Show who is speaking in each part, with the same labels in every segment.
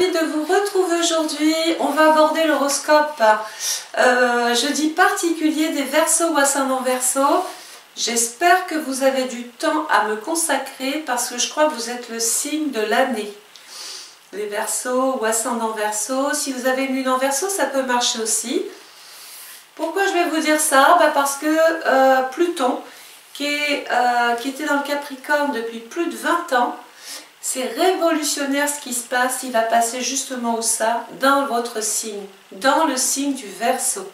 Speaker 1: ravie de vous retrouver aujourd'hui. On va aborder l'horoscope jeudi particulier des Verseaux ou ascendant Verseau. J'espère que vous avez du temps à me consacrer parce que je crois que vous êtes le signe de l'année. Les Verseaux ou ascendant Verseau. Si vous avez une lune en Verseau, ça peut marcher aussi. Pourquoi je vais vous dire ça? Parce que Pluton, qui était dans le Capricorne depuis plus de 20 ans, c'est révolutionnaire ce qui se passe. Il va passer justement où ça? Dans votre signe, dans le signe du Verseau.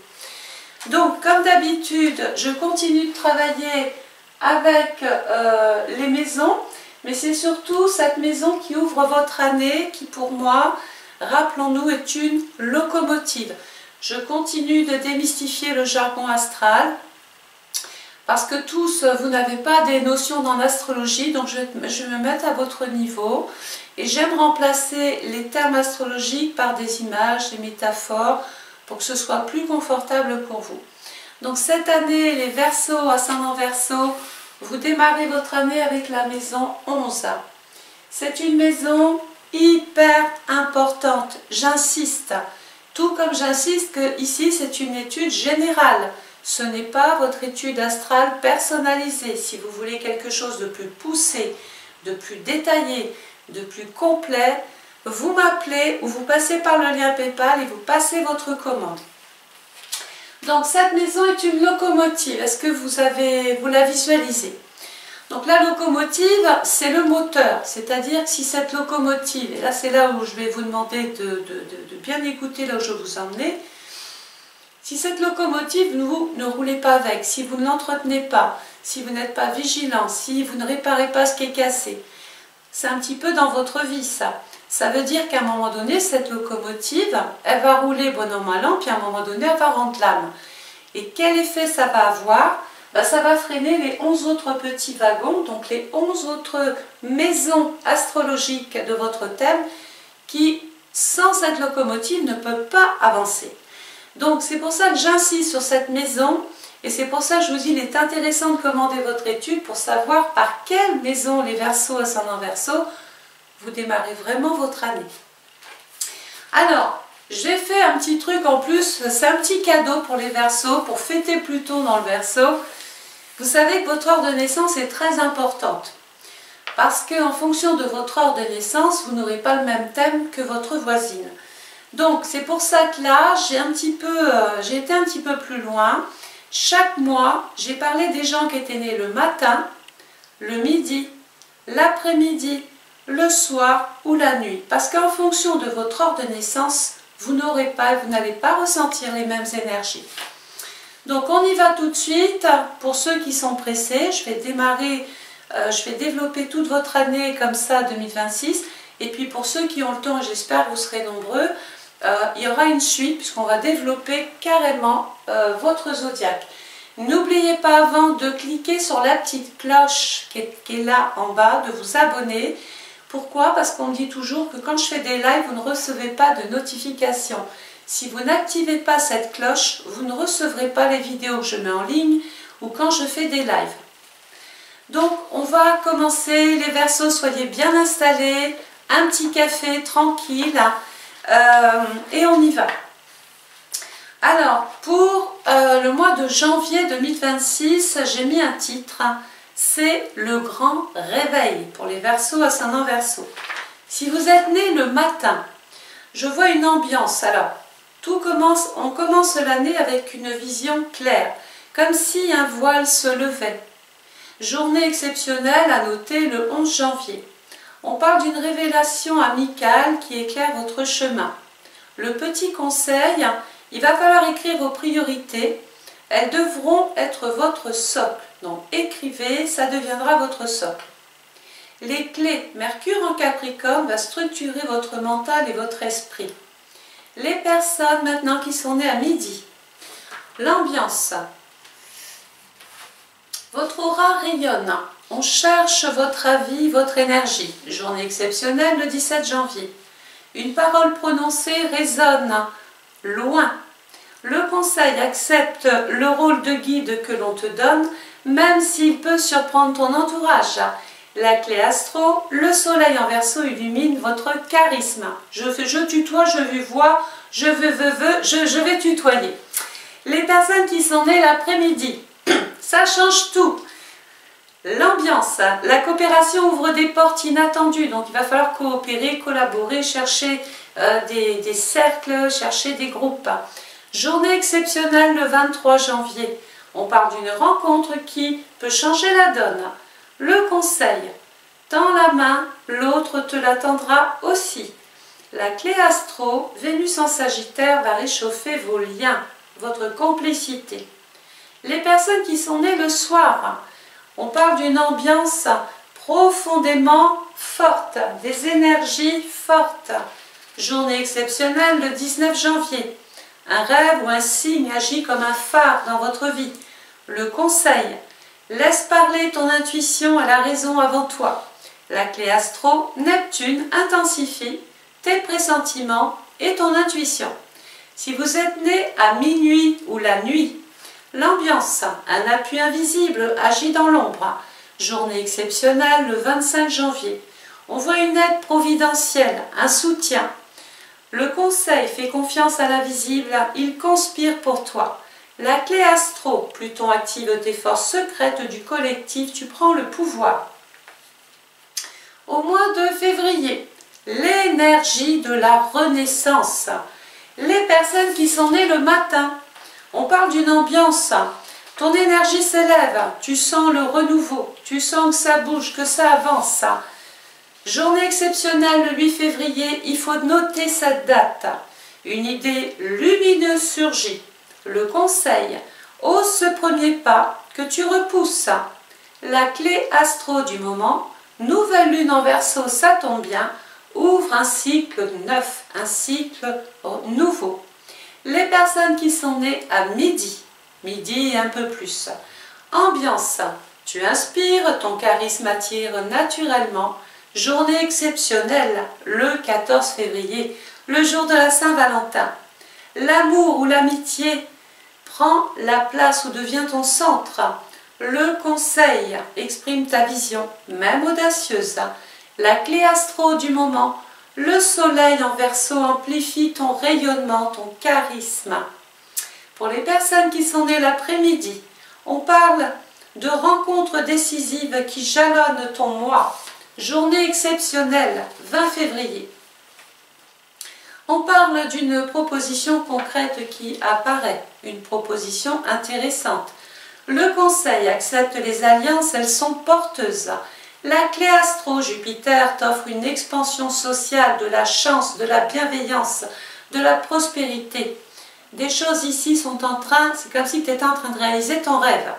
Speaker 1: Donc, comme d'habitude, je continue de travailler avec les maisons, mais c'est surtout cette maison qui ouvre votre année, qui pour moi, rappelons-nous, est une locomotive. Je continue de démystifier le jargon astral, parce que tous, vous n'avez pas des notions dans l'astrologie, donc je vais me mettre à votre niveau. Et j'aime remplacer les termes astrologiques par des images, des métaphores, pour que ce soit plus confortable pour vous. Donc cette année, les Verseaux, ascendant Verseau, vous démarrez votre année avec la maison 11. C'est une maison hyper importante, j'insiste. Tout comme j'insiste que ici c'est une étude générale. Ce n'est pas votre étude astrale personnalisée. Si vous voulez quelque chose de plus poussé, de plus détaillé, de plus complet, vous m'appelez ou vous passez par le lien PayPal et vous passez votre commande. Donc cette maison est une locomotive. Est-ce que vous la visualisez? Donc la locomotive, c'est le moteur. C'est-à-dire que si cette locomotive, et là c'est là où je vais vous demander de bien écouter là où je vous emmenez, si cette locomotive, vous ne roulez pas avec, si vous ne l'entretenez pas, si vous n'êtes pas vigilant, si vous ne réparez pas ce qui est cassé, c'est un petit peu dans votre vie ça. Ça veut dire qu'à un moment donné, cette locomotive, elle va rouler bon an mal an, puis à un moment donné, elle va rendre l'âme. Et quel effet ça va avoir? Ça va freiner les 11 autres petits wagons, donc les 11 autres maisons astrologiques de votre thème, qui, sans cette locomotive, ne peuvent pas avancer. Donc c'est pour ça que j'insiste sur cette maison et c'est pour ça que je vous dis il est intéressant de commander votre étude pour savoir par quelle maison les Verseaux, ascendant Verseau, vous démarrez vraiment votre année. Alors, j'ai fait un petit truc en plus, c'est un petit cadeau pour les Verseaux, pour fêter Pluton dans le Verseau. Vous savez que votre heure de naissance est très importante parce qu'en fonction de votre heure de naissance, vous n'aurez pas le même thème que votre voisine. Donc c'est pour ça que là, j'ai été un petit peu plus loin. Chaque mois, j'ai parlé des gens qui étaient nés le matin, le midi, l'après-midi, le soir ou la nuit. Parce qu'en fonction de votre heure de naissance, vous n'allez pas ressentir les mêmes énergies. Donc on y va tout de suite. Pour ceux qui sont pressés, je vais développer toute votre année comme ça, 2026. Et puis pour ceux qui ont le temps, j'espère que vous serez nombreux, il y aura une suite puisqu'on va développer carrément votre zodiaque. N'oubliez pas avant de cliquer sur la petite cloche qui est là en bas, de vous abonner. Pourquoi? Parce qu'on me dit toujours que quand je fais des lives, vous ne recevez pas de notifications. Si vous n'activez pas cette cloche, vous ne recevrez pas les vidéos que je mets en ligne ou quand je fais des lives. Donc on va commencer, les Verseaux, soyez bien installés, un petit café tranquille. Et on y va. Alors, pour le mois de janvier 2026, j'ai mis un titre, c'est le grand réveil pour les Verseaux, ascendant Verseau. Si vous êtes né le matin, je vois une ambiance. Alors, on commence l'année avec une vision claire, comme si un voile se levait. Journée exceptionnelle à noter le 11 janvier. On parle d'une révélation amicale qui éclaire votre chemin. Le petit conseil, il va falloir écrire vos priorités. Elles devront être votre socle. Donc écrivez, ça deviendra votre socle. Les clés, Mercure en Capricorne va structurer votre mental et votre esprit. Les personnes maintenant qui sont nées à midi. L'ambiance. Votre aura rayonne. On cherche votre avis, votre énergie. Journée exceptionnelle le 17 janvier. Une parole prononcée résonne loin. Le conseil accepte le rôle de guide que l'on te donne, même s'il peut surprendre ton entourage. La clé astro, le soleil en Verseau illumine votre charisme. Je tutoie, je vois, je vais tutoyer. Les personnes qui sont nées l'après-midi, ça change tout. L'ambiance, la coopération ouvre des portes inattendues, donc il va falloir coopérer, collaborer, chercher des cercles, chercher des groupes. Journée exceptionnelle le 23 janvier. On parle d'une rencontre qui peut changer la donne. Le conseil, tends la main, l'autre te la tendra aussi. La clé astro, Vénus en Sagittaire va réchauffer vos liens, votre complicité. Les personnes qui sont nées le soir, on parle d'une ambiance profondément forte, des énergies fortes. Journée exceptionnelle le 19 janvier. Un rêve ou un signe agit comme un phare dans votre vie. Le conseil, laisse parler ton intuition et la raison avant toi. La clé astro, Neptune intensifie tes pressentiments et ton intuition. Si vous êtes né à minuit ou la nuit, l'ambiance, un appui invisible agit dans l'ombre. Journée exceptionnelle le 25 janvier. On voit une aide providentielle, un soutien. Le conseil, fais confiance à l'invisible, il conspire pour toi. La clé astro, Pluton active tes forces secrètes du collectif, tu prends le pouvoir. Au mois de février, l'énergie de la renaissance. Les personnes qui sont nées le matin, on parle d'une ambiance. Ton énergie s'élève, tu sens le renouveau, tu sens que ça bouge, que ça avance. Journée exceptionnelle le 8 février, il faut noter cette date. Une idée lumineuse surgit. Le conseil, ose ce premier pas que tu repousses. La clé astro du moment, nouvelle lune en Verseau, ça tombe bien, ouvre un cycle neuf, un cycle nouveau. Les personnes qui sont nées à midi et un peu plus. Ambiance, tu inspires, ton charisme attire naturellement. Journée exceptionnelle, le 14 février, le jour de la Saint-Valentin. L'amour ou l'amitié prend la place ou devient ton centre. Le conseil, exprime ta vision, même audacieuse. La clé astro du moment, le soleil en Verseau amplifie ton rayonnement, ton charisme. Pour les personnes qui sont nées l'après-midi, on parle de rencontres décisives qui jalonnent ton mois. Journée exceptionnelle, 20 février. On parle d'une proposition concrète qui apparaît, une proposition intéressante. Le conseil, accepte les alliances, elles sont porteuses. La clé astro, Jupiter t'offre une expansion sociale, de la chance, de la bienveillance, de la prospérité. Des choses ici sont en train, c'est comme si tu étais en train de réaliser ton rêve.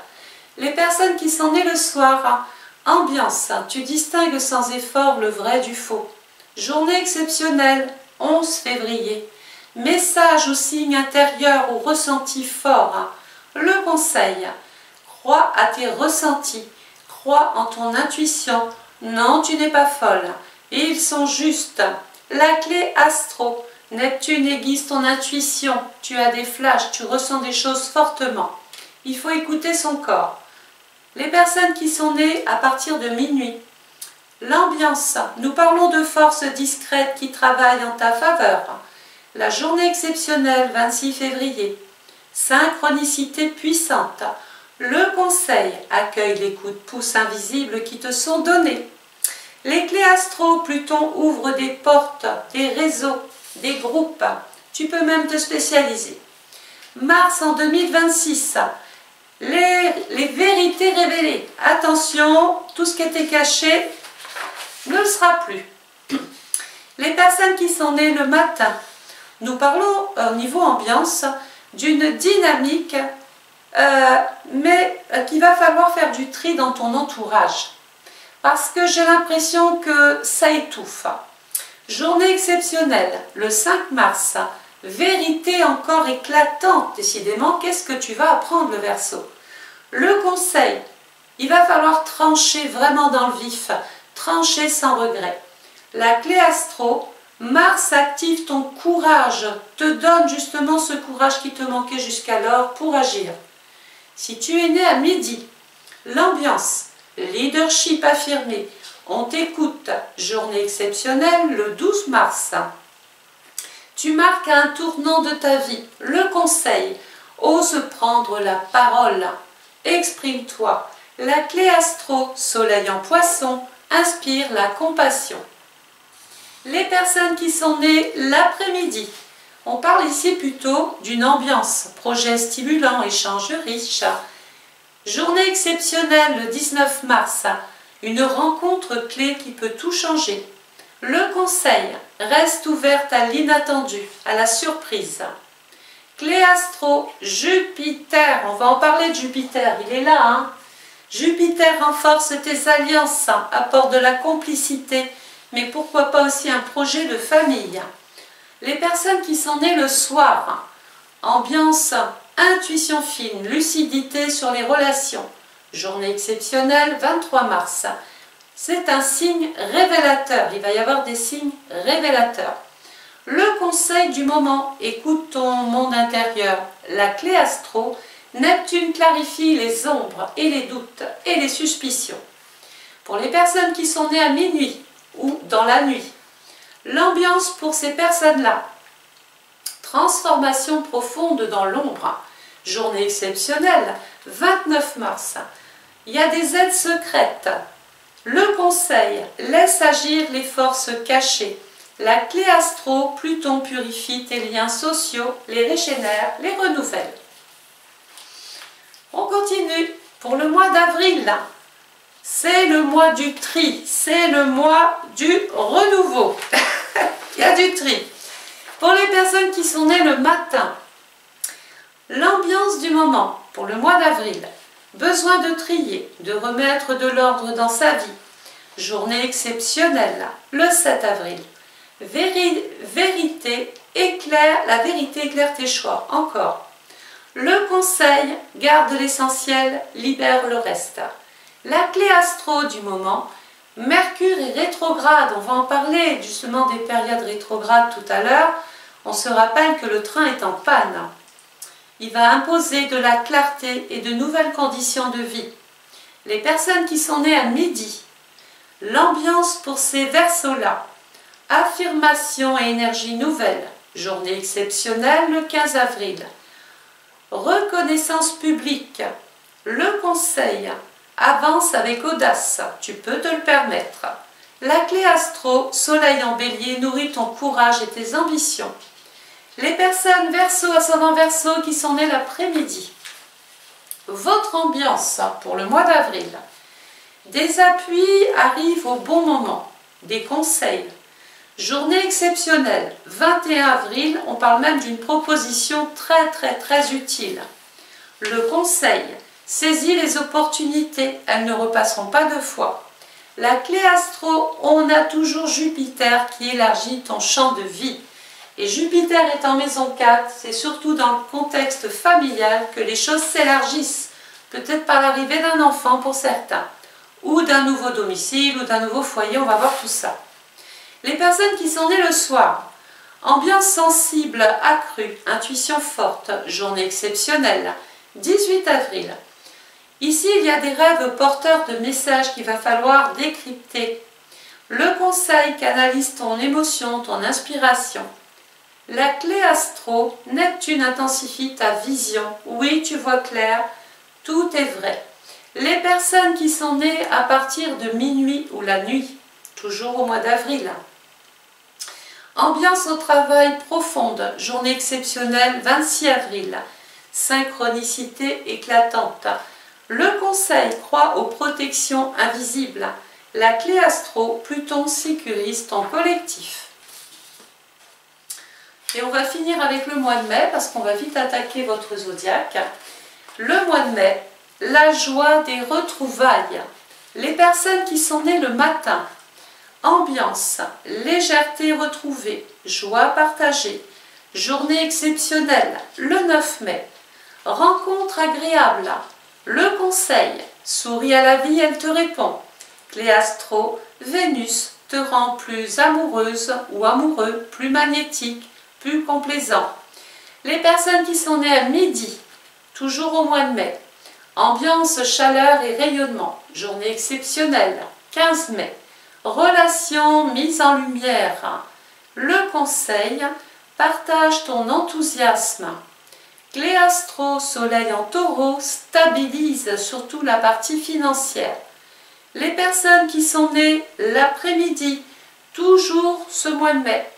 Speaker 1: Les personnes qui sont nées le soir, ambiance, tu distingues sans effort le vrai du faux. Journée exceptionnelle, 11 février. Message ou signe intérieur ou ressenti fort. Le conseil, crois à tes ressentis, crois en ton intuition. Non, tu n'es pas folle. Et ils sont justes. La clé astro, Neptune aiguise ton intuition. Tu as des flashs, tu ressens des choses fortement. Il faut écouter son corps. Les personnes qui sont nées à partir de minuit. L'ambiance, nous parlons de forces discrètes qui travaillent en ta faveur. La journée exceptionnelle, 26 février. Synchronicité puissante. Le conseil, accueille les coups de pouce invisibles qui te sont donnés. Les clés astro, Pluton ouvre des portes, des réseaux, des groupes. Tu peux même te spécialiser. Mars en 2026. Les vérités révélées. Attention, tout ce qui était caché ne le sera plus. Les personnes qui sont nées le matin, nous parlons au niveau ambiance d'une dynamique, mais qu'il va falloir faire du tri dans ton entourage. Parce que j'ai l'impression que ça étouffe. Journée exceptionnelle, le 5 mars, vérité encore éclatante, décidément, qu'est-ce que tu vas apprendre le Verseau? Le conseil, il va falloir trancher vraiment dans le vif, trancher sans regret. La clé astro, Mars active ton courage, te donne justement ce courage qui te manquait jusqu'alors pour agir. Si tu es né à midi, l'ambiance, leadership affirmé, On t'écoute. Journée exceptionnelle le 12 mars. Tu marques un tournant de ta vie. Le conseil. Ose prendre la parole. Exprime-toi. La clé astro, soleil en poisson, inspire la compassion. Les personnes qui sont nées l'après-midi. On parle ici plutôt d'une ambiance, projet stimulant, échange riche. Journée exceptionnelle le 19 mars, une rencontre clé qui peut tout changer. Le conseil, reste ouverte à l'inattendu, à la surprise. Clé astro, Jupiter, on va en parler de Jupiter, il est là. Hein. Jupiter renforce tes alliances, apporte de la complicité, mais pourquoi pas aussi un projet de famille. Les personnes qui sont nées le soir, ambiance, intuition fine, lucidité sur les relations. Journée exceptionnelle, 23 mars. C'est un signe révélateur, il va y avoir des signes révélateurs. Le conseil du moment, écoute ton monde intérieur. La clé astro, Neptune clarifie les ombres et les doutes et les suspicions. Pour les personnes qui sont nées à minuit ou dans la nuit, l'ambiance pour ces personnes-là, transformation profonde dans l'ombre, journée exceptionnelle, 29 mars. Il y a des aides secrètes. Le conseil, laisse agir les forces cachées. La clé astro, Pluton purifie tes liens sociaux, les régénère, les renouvelle. On continue pour le mois d'avril. C'est le mois du tri, c'est le mois du renouveau. Il y a du tri. Pour les personnes qui sont nées le matin, l'ambiance du moment pour le mois d'avril. Besoin de trier, de remettre de l'ordre dans sa vie. Journée exceptionnelle, le 7 avril. Vérité éclaire, la vérité éclaire tes choix. Encore. Le conseil, garde l'essentiel, libère le reste. La clé astro du moment, Mercure est rétrograde. On va en parler justement des périodes rétrogrades tout à l'heure. On se rappelle que le train est en panne. Il va imposer de la clarté et de nouvelles conditions de vie. Les personnes qui sont nées à midi, l'ambiance pour ces verseaux-là, affirmation et énergie nouvelle, journée exceptionnelle le 15 avril. Reconnaissance publique, le conseil, avance avec audace, tu peux te le permettre. La clé astro, soleil en bélier, nourrit ton courage et tes ambitions. Les personnes Verseau, ascendant Verseau qui sont nées l'après-midi. Votre ambiance pour le mois d'avril. Des appuis arrivent au bon moment. Des conseils. Journée exceptionnelle. 21 avril, on parle même d'une proposition très utile. Le conseil. Saisis les opportunités. Elles ne repasseront pas deux fois. La clé astro, on a toujours Jupiter qui élargit ton champ de vie. Et Jupiter est en maison 4, c'est surtout dans le contexte familial que les choses s'élargissent, peut-être par l'arrivée d'un enfant pour certains, ou d'un nouveau domicile, ou d'un nouveau foyer, on va voir tout ça. Les personnes qui sont nées le soir, ambiance sensible accrue, intuition forte, journée exceptionnelle, 18 avril. Ici, il y a des rêves porteurs de messages qu'il va falloir décrypter. Le conseil canalise ton émotion, ton inspiration. La clé astro, Neptune intensifie ta vision. Oui, tu vois clair, tout est vrai. Les personnes qui sont nées à partir de minuit ou la nuit, toujours au mois d'avril. Ambiance au travail profonde, journée exceptionnelle, 26 avril. Synchronicité éclatante. Le conseil croit aux protections invisibles. La clé astro, Pluton sécurise ton collectif. Et on va finir avec le mois de mai, parce qu'on va vite attaquer votre zodiaque. Le mois de mai, la joie des retrouvailles. Les personnes qui sont nées le matin. Ambiance, légèreté retrouvée, joie partagée. Journée exceptionnelle, le 9 mai. Rencontre agréable. Le conseil, souris à la vie, elle te répond. Clé astro, Vénus te rend plus amoureuse ou amoureux, plus magnétique, plus complaisant. Les personnes qui sont nées à midi, toujours au mois de mai. Ambiance, chaleur et rayonnement. Journée exceptionnelle, 15 mai. Relation mise en lumière. Le conseil, partage ton enthousiasme. Clé astro, soleil en taureau, stabilise surtout la partie financière. Les personnes qui sont nées l'après-midi, toujours ce mois de mai.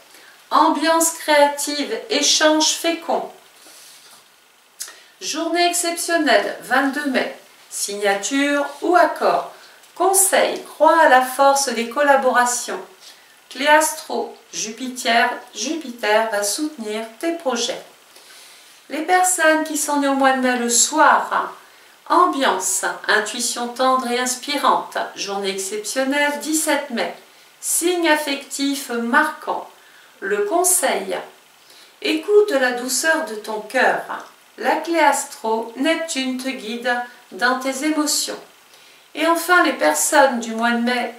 Speaker 1: Ambiance créative, échange fécond. Journée exceptionnelle, 22 mai. Signature ou accord. Conseil, crois à la force des collaborations. Clé astro, Jupiter va soutenir tes projets. Les personnes qui sont nées au mois de mai le soir, ambiance, intuition tendre et inspirante, journée exceptionnelle, 17 mai, signe affectif marquant, le conseil, écoute la douceur de ton cœur, la clé astro, Neptune te guide dans tes émotions. Et enfin les personnes du mois de mai,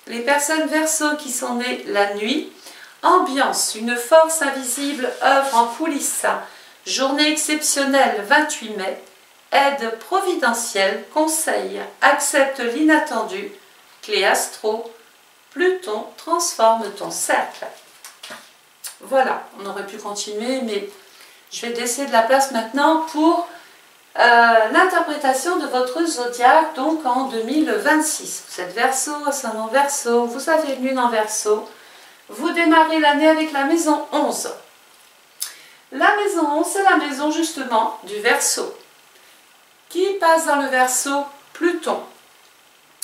Speaker 1: les personnes Verseau qui sont nées la nuit, ambiance, une force invisible œuvre en coulisses, journée exceptionnelle 28 mai, aide providentielle, conseil, accepte l'inattendu, clé astro, Pluton transforme ton cercle. Voilà, on aurait pu continuer, mais je vais laisser de la place maintenant pour l'interprétation de votre zodiaque, donc en 2026. Vous êtes Verseau, ascendant Verseau, vous avez Lune en Verseau, vous démarrez l'année avec la maison 11. La maison 11, c'est la maison justement du Verseau. Qui passe dans le Verseau? Pluton.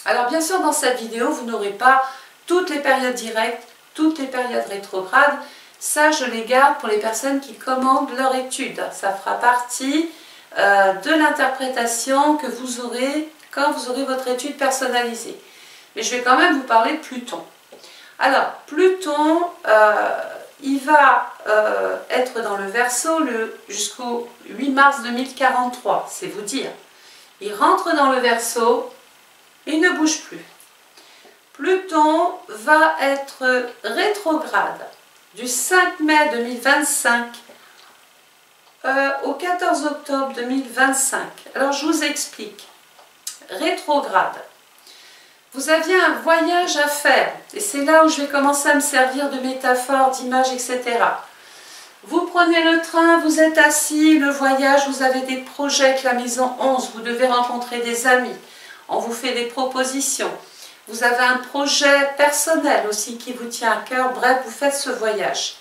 Speaker 1: Alors bien sûr, dans cette vidéo, vous n'aurez pas toutes les périodes directes, toutes les périodes rétrogrades. Ça, je les garde pour les personnes qui commandent leur étude. Ça fera partie de l'interprétation que vous aurez quand vous aurez votre étude personnalisée. Mais je vais quand même vous parler de Pluton. Alors, Pluton, il va être dans le Verseau jusqu'au 8 mars 2043, c'est vous dire. Il rentre dans le Verseau, il ne bouge plus. Pluton va être rétrograde du 5 mai 2025 au 14 octobre 2025. Alors je vous explique. Rétrograde. Vous aviez un voyage à faire, et c'est là où je vais commencer à me servir de métaphores, d'images, etc. Vous prenez le train, vous êtes assis, le voyage, vous avez des projets avec la maison 11, vous devez rencontrer des amis, on vous fait des propositions, vous avez un projet personnel aussi qui vous tient à cœur, bref, vous faites ce voyage.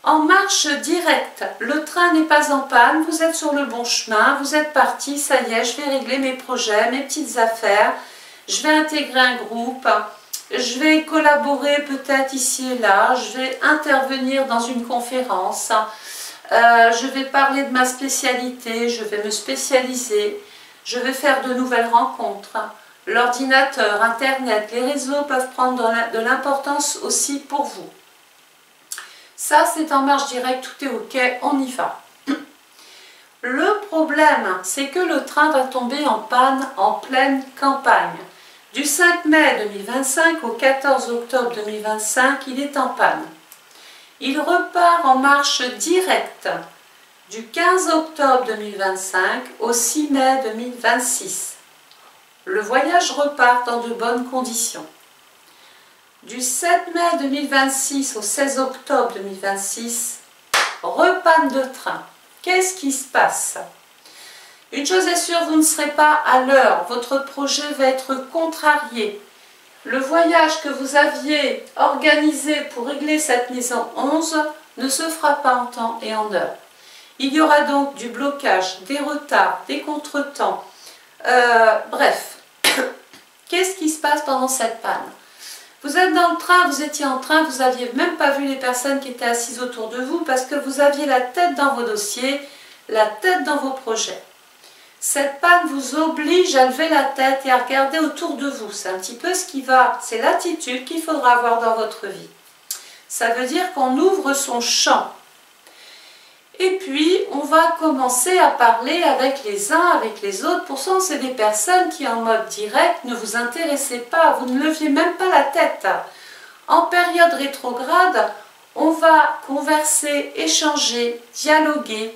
Speaker 1: En marche directe, le train n'est pas en panne, vous êtes sur le bon chemin, vous êtes parti, ça y est, je vais régler mes projets, mes petites affaires, je vais intégrer un groupe, je vais collaborer peut-être ici et là, je vais intervenir dans une conférence, je vais parler de ma spécialité, je vais me spécialiser, je vais faire de nouvelles rencontres. L'ordinateur, Internet, les réseaux peuvent prendre de l'importance aussi pour vous. Ça, c'est en marche directe, tout est ok, on y va. Le problème, c'est que le train va tomber en panne en pleine campagne. Du 5 mai 2025 au 14 octobre 2025, il est en panne. Il repart en marche directe du 15 octobre 2025 au 6 mai 2026. Le voyage repart dans de bonnes conditions. Du 7 mai 2026 au 16 octobre 2026, repanne de train. Qu'est-ce qui se passe? Une chose est sûre, vous ne serez pas à l'heure. Votre projet va être contrarié. Le voyage que vous aviez organisé pour régler cette maison 11 ne se fera pas en temps et en heure. Il y aura donc du blocage, des retards, des contretemps. Bref, qu'est-ce qui se passe pendant cette panne? Vous êtes dans le train, vous étiez en train, vous n'aviez même pas vu les personnes qui étaient assises autour de vous parce que vous aviez la tête dans vos dossiers, la tête dans vos projets. Cette panne vous oblige à lever la tête et à regarder autour de vous. C'est un petit peu ce qui va, c'est l'attitude qu'il faudra avoir dans votre vie. Ça veut dire qu'on ouvre son champ. Et puis, on va commencer à parler avec les uns, avec les autres. Pourtant, c'est des personnes qui, en mode direct, ne vous intéressaient pas. Vous ne leviez même pas la tête. En période rétrograde, on va converser, échanger, dialoguer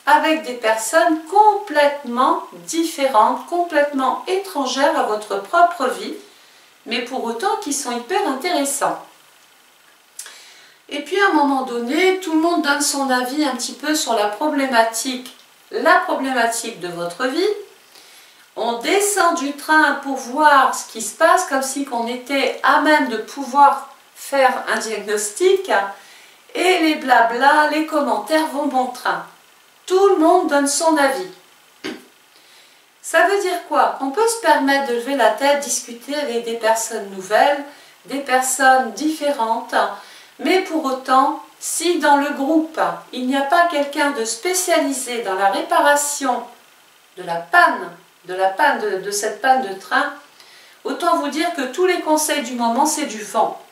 Speaker 1: avec des personnes complètement différentes, complètement étrangères à votre propre vie. mais pour autant qui sont hyper intéressants. Et puis à un moment donné, tout le monde donne son avis un petit peu sur la problématique de votre vie. On descend du train pour voir ce qui se passe, comme si on était à même de pouvoir faire un diagnostic, et les blablas, les commentaires vont bon train. Tout le monde donne son avis. Ça veut dire quoi? On peut se permettre de lever la tête, discuter avec des personnes nouvelles, des personnes différentes, mais pour autant, si dans le groupe, il n'y a pas quelqu'un de spécialisé dans la réparation de la panne, de cette panne de train, autant vous dire que tous les conseils du moment, c'est du vent.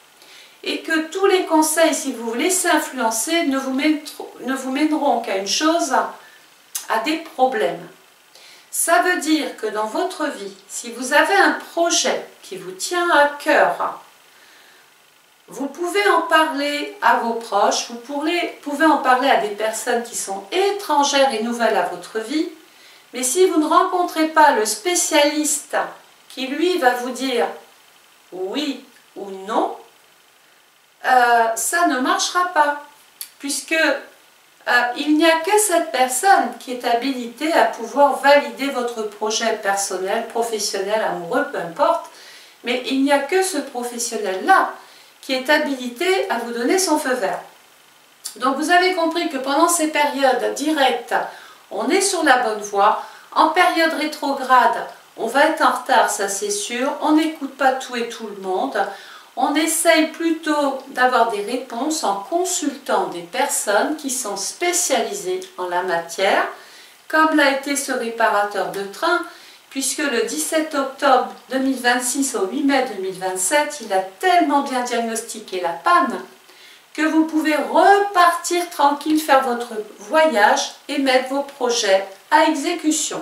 Speaker 1: Et que tous les conseils, si vous vous laissez influencer, ne vous mèneront qu'à une chose, à des problèmes. Ça veut dire que dans votre vie, si vous avez un projet qui vous tient à cœur, vous pouvez en parler à vos proches, vous pouvez en parler à des personnes qui sont étrangères et nouvelles à votre vie, mais si vous ne rencontrez pas le spécialiste qui lui va vous dire oui ou non, ça ne marchera pas, puisque il n'y a que cette personne qui est habilitée à pouvoir valider votre projet personnel, professionnel, amoureux, peu importe, mais il n'y a que ce professionnel-là qui est habilité à vous donner son feu vert. Donc vous avez compris que pendant ces périodes directes, on est sur la bonne voie. En période rétrograde, on va être en retard, ça c'est sûr. On n'écoute pas tout et tout le monde. On essaye plutôt d'avoir des réponses en consultant des personnes qui sont spécialisées en la matière, comme l'a été ce réparateur de train, puisque le 17 octobre 2026 au 8 mai 2027, il a tellement bien diagnostiqué la panne que vous pouvez repartir tranquille, faire votre voyage et mettre vos projets à exécution.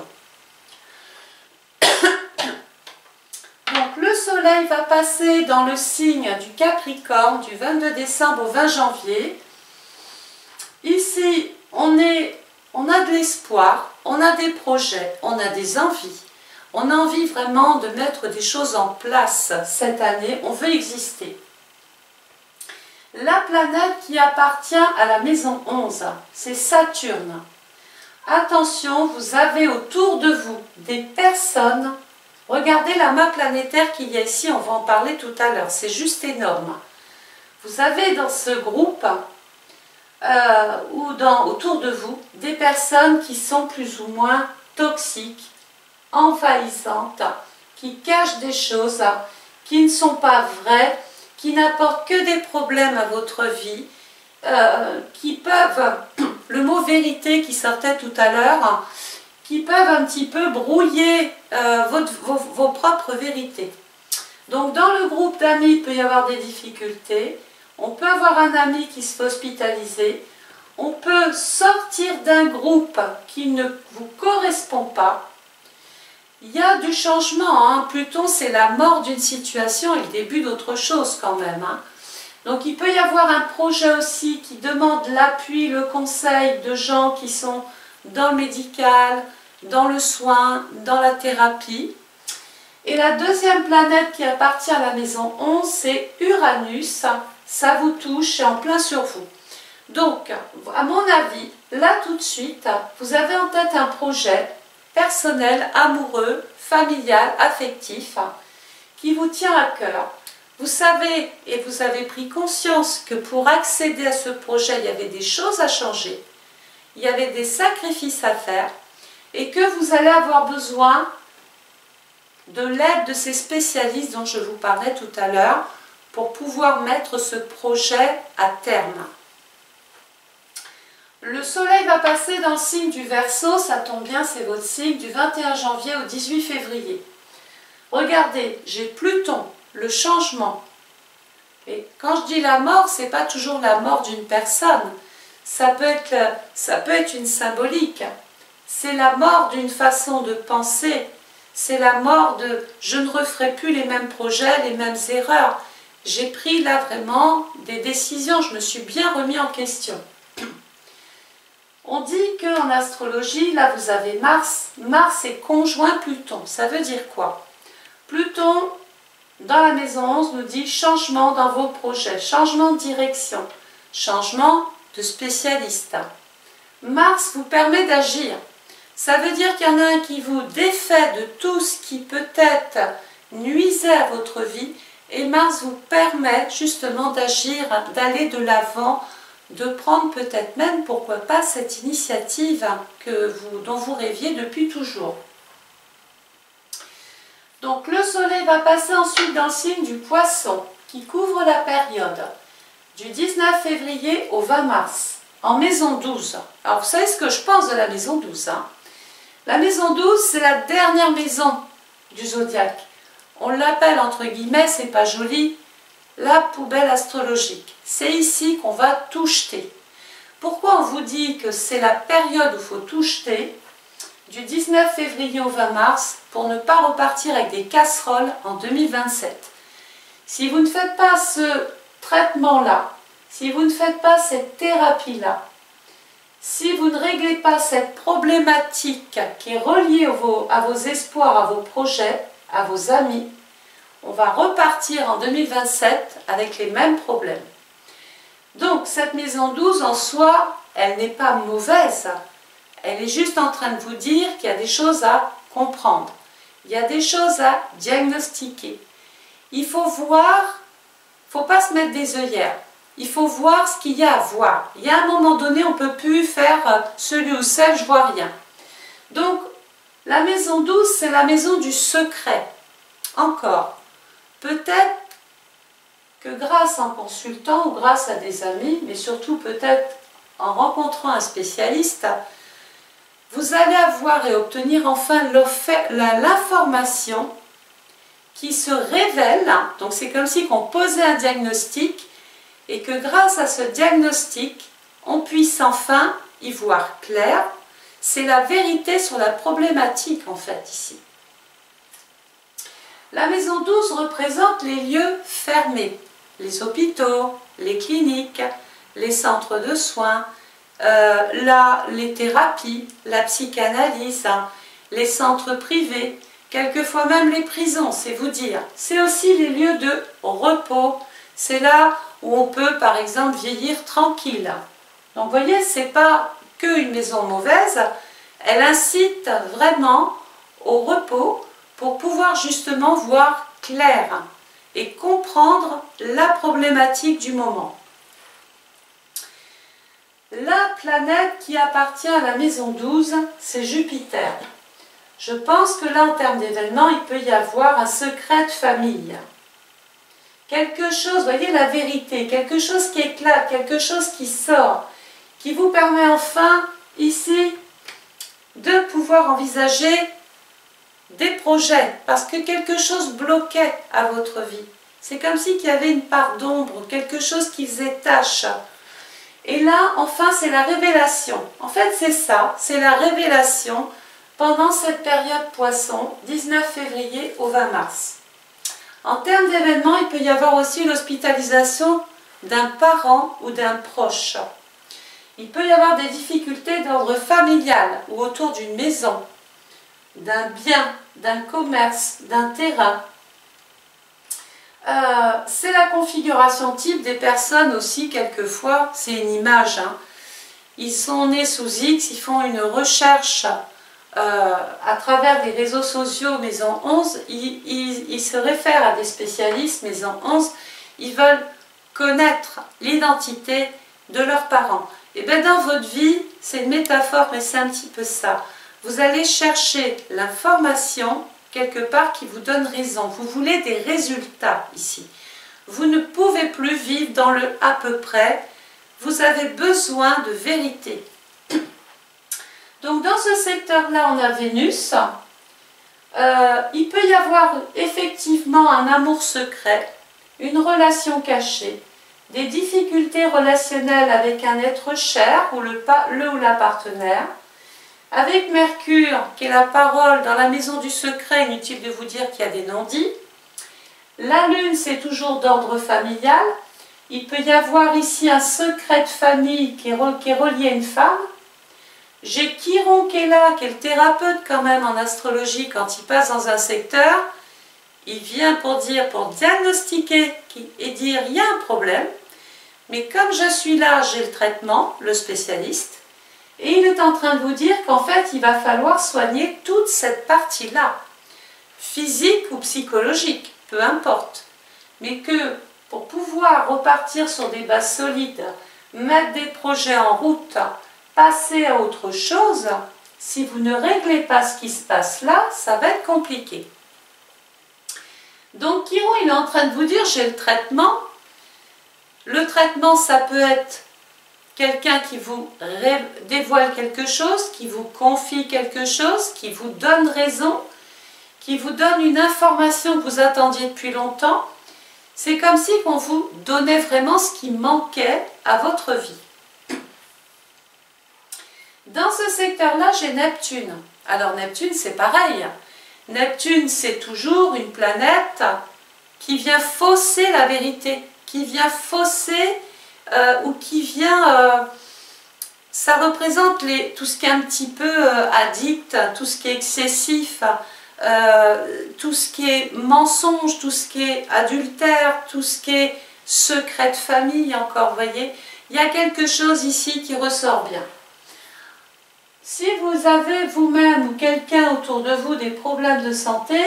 Speaker 1: Donc le soleil va passer dans le signe du Capricorne du 22 décembre au 20 janvier. Ici, on a de l'espoir, on a des projets, on a des envies. On a envie vraiment de mettre des choses en place cette année, on veut exister. La planète qui appartient à la maison 11, c'est Saturne. Attention, vous avez autour de vous des personnes. Regardez la main planétaire qu'il y a ici, on va en parler tout à l'heure, c'est juste énorme. Vous avez dans ce groupe, autour de vous, des personnes qui sont plus ou moins toxiques, envahissantes, qui cachent des choses, qui ne sont pas vraies, qui n'apportent que des problèmes à votre vie, qui peuvent, le mot vérité qui sortait tout à l'heure, qui peuvent un petit peu brouiller vos propres vérités. Donc dans le groupe d'amis, il peut y avoir des difficultés, on peut avoir un ami qui se fait hospitaliser, on peut sortir d'un groupe qui ne vous correspond pas. Il y a du changement, hein. Pluton c'est la mort d'une situation et le début d'autre chose quand même. Hein. Donc il peut y avoir un projet aussi qui demande l'appui, le conseil de gens qui sont dans le médical, dans le soin, dans la thérapie. Et la deuxième planète qui appartient à la maison 11, c'est Uranus. Ça vous touche, c'est en plein sur vous. Donc, à mon avis, là tout de suite, vous avez en tête un projet personnel, amoureux, familial, affectif, qui vous tient à cœur. Vous savez et vous avez pris conscience que pour accéder à ce projet, il y avait des choses à changer, il y avait des sacrifices à faire, et que vous allez avoir besoin de l'aide de ces spécialistes dont je vous parlais tout à l'heure pour pouvoir mettre ce projet à terme. Le soleil va passer dans le signe du Verseau, ça tombe bien, c'est votre signe, du 21 janvier au 18 février. Regardez, j'ai Pluton, le changement. Et quand je dis la mort, ce n'est pas toujours la mort d'une personne. Ça peut être une symbolique. C'est la mort d'une façon de penser. C'est la mort de « je ne referai plus les mêmes projets, les mêmes erreurs ». J'ai pris là vraiment des décisions, je me suis bien remis en question. On dit qu'en astrologie, là vous avez Mars. Mars est conjoint Pluton. Ça veut dire quoi? Pluton dans la maison 11 nous dit changement dans vos projets, changement de direction, changement de spécialiste. Mars vous permet d'agir. Ça veut dire qu'il y en a un qui vous défait de tout ce qui peut-être nuisait à votre vie et Mars vous permet justement d'agir, d'aller de l'avant, de prendre peut-être même, pourquoi pas, cette initiative dont vous rêviez depuis toujours. Donc le soleil va passer ensuite dans le signe du poisson qui couvre la période du 19 février au 20 mars en maison 12. Alors vous savez ce que je pense de la maison 12 hein? La maison 12 c'est la dernière maison du zodiaque. On l'appelle entre guillemets, c'est pas joli, la poubelle astrologique. C'est ici qu'on va tout jeter. Pourquoi on vous dit que c'est la période où il faut tout jeter? Du 19 février au 20 mars pour ne pas repartir avec des casseroles en 2027. Si vous ne faites pas ce traitement-là, si vous ne faites pas cette thérapie-là, si vous ne réglez pas cette problématique qui est reliée à vos espoirs, à vos projets, à vos amis, on va repartir en 2027 avec les mêmes problèmes. Donc cette maison 12 en soi, elle n'est pas mauvaise. Elle est juste en train de vous dire qu'il y a des choses à comprendre. Il y a des choses à diagnostiquer. Il faut voir, il ne faut pas se mettre des œillères. Il faut voir ce qu'il y a à voir. Il y a un moment donné, on ne peut plus faire celui ou celle, je vois rien. Donc, la maison 12, c'est la maison du secret. Encore, peut-être que grâce à un consultant ou grâce à des amis, mais surtout peut-être en rencontrant un spécialiste, vous allez avoir et obtenir enfin l'information qui se révèle. Donc c'est comme si on posait un diagnostic et que grâce à ce diagnostic, on puisse enfin y voir clair. C'est la vérité sur la problématique en fait ici. La maison 12 représente les lieux fermés, les hôpitaux, les cliniques, les centres de soins, les thérapies, la psychanalyse, les centres privés, quelquefois même les prisons, c'est vous dire. C'est aussi les lieux de repos, c'est là où on peut par exemple vieillir tranquille. Donc vous voyez, ce n'est pas qu'une maison mauvaise, elle incite vraiment au repos pour pouvoir justement voir clair et comprendre la problématique du moment. La planète qui appartient à la maison 12, c'est Jupiter. Je pense que là, en termes d'événements, il peut y avoir un secret de famille. Quelque chose, vous voyez, la vérité, quelque chose qui éclate, quelque chose qui sort, qui vous permet enfin, ici, de pouvoir envisager des projets, parce que quelque chose bloquait à votre vie. C'est comme si il y avait une part d'ombre, quelque chose qui faisait tâche. Et là, enfin, c'est la révélation. En fait, c'est ça, c'est la révélation pendant cette période poisson, 19 février au 20 mars. En termes d'événements, il peut y avoir aussi l'hospitalisation d'un parent ou d'un proche. Il peut y avoir des difficultés d'ordre familial ou autour d'une maison, d'un bien, d'un commerce, d'un terrain. C'est la configuration type des personnes aussi, quelquefois, c'est une image. Ils sont nés sous X, ils font une recherche à travers les réseaux sociaux Maison 11, ils se réfèrent à des spécialistes Maison 11, ils veulent connaître l'identité de leurs parents. Et bien dans votre vie, c'est une métaphore, mais c'est un petit peu ça. Vous allez chercher l'information quelque part qui vous donne raison. Vous voulez des résultats ici. Vous ne pouvez plus vivre dans le à peu près. Vous avez besoin de vérité. Donc dans ce secteur-là, on a Vénus. Il peut y avoir effectivement un amour secret, une relation cachée, des difficultés relationnelles avec un être cher ou le ou la partenaire. Avec Mercure, qui est la parole dans la maison du secret, inutile de vous dire qu'il y a des non-dits. La Lune, c'est toujours d'ordre familial. Il peut y avoir ici un secret de famille qui est relié à une femme. J'ai Chiron qui est là, qui est le thérapeute quand même en astrologie quand il passe dans un secteur. il vient pour diagnostiquer et dire il y a un problème, mais comme je suis là, j'ai le traitement, le spécialiste, et il est en train de vous dire qu'en fait, il va falloir soigner toute cette partie-là, physique ou psychologique, peu importe, mais que pour pouvoir repartir sur des bases solides, mettre des projets en route, passer à autre chose, si vous ne réglez pas ce qui se passe là, ça va être compliqué. Donc Chiron, il est en train de vous dire, j'ai le traitement. Le traitement, ça peut être quelqu'un qui vous dévoile quelque chose, qui vous confie quelque chose, qui vous donne raison, qui vous donne une information que vous attendiez depuis longtemps. C'est comme si on vous donnait vraiment ce qui manquait à votre vie. Dans ce secteur-là, j'ai Neptune. Alors Neptune, c'est pareil. Neptune, c'est toujours une planète qui vient fausser la vérité, qui vient fausser ou qui vient... ça représente tout ce qui est un petit peu addict, tout ce qui est excessif, tout ce qui est mensonge, tout ce qui est adultère, tout ce qui est secret de famille encore, vous voyez. Il y a quelque chose ici qui ressort bien. Si vous avez vous-même ou quelqu'un autour de vous des problèmes de santé,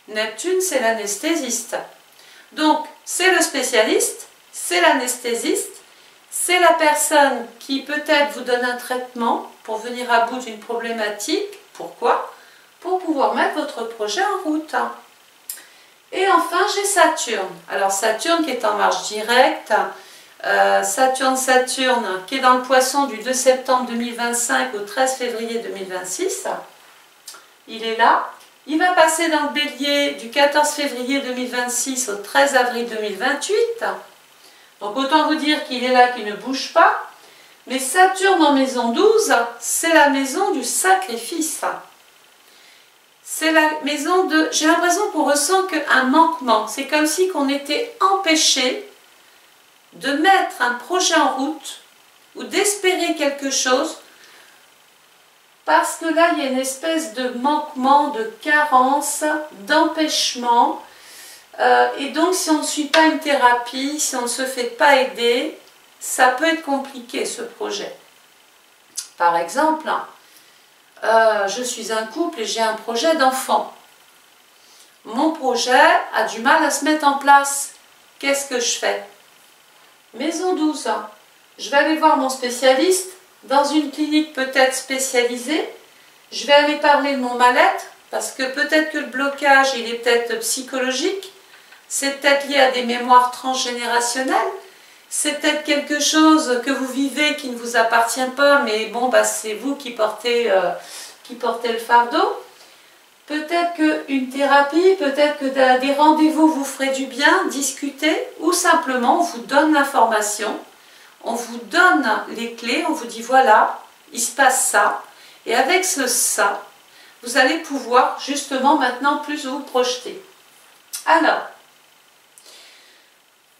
Speaker 1: Neptune, c'est l'anesthésiste. Donc, c'est le spécialiste, c'est l'anesthésiste, c'est la personne qui peut-être vous donne un traitement pour venir à bout d'une problématique. Pourquoi? Pour pouvoir mettre votre projet en route. Et enfin, j'ai Saturne. Alors, Saturne qui est en marche directe, Saturne qui est dans le Poisson du 2 septembre 2025 au 13 février 2026. Il est là. Il va passer dans le Bélier du 14 février 2026 au 13 avril 2028. Donc autant vous dire qu'il est là, qu'il ne bouge pas. Mais Saturne en maison 12, c'est la maison du sacrifice. C'est la maison de... J'ai l'impression qu'on ressent qu'un manquement. C'est comme si on était empêché de mettre un projet en route ou d'espérer quelque chose parce que là, il y a une espèce de manquement, de carence, d'empêchement. Et donc, si on ne suit pas une thérapie, si on ne se fait pas aider, ça peut être compliqué, ce projet. Par exemple, je suis un couple et j'ai un projet d'enfant. Mon projet a du mal à se mettre en place. Qu'est-ce que je fais? Maison 12. Je vais aller voir mon spécialiste dans une clinique peut-être spécialisée. Je vais aller parler de mon mal-être parce que peut-être que le blocage, il est peut-être psychologique. C'est peut-être lié à des mémoires transgénérationnelles. C'est peut-être quelque chose que vous vivez qui ne vous appartient pas, mais bon, bah, c'est vous qui portez le fardeau. Peut-être qu'une thérapie, peut-être que des rendez-vous vous feraient du bien, discuter, ou simplement on vous donne l'information, on vous donne les clés, on vous dit voilà, il se passe ça, et avec ça, vous allez pouvoir justement maintenant plus vous projeter. Alors,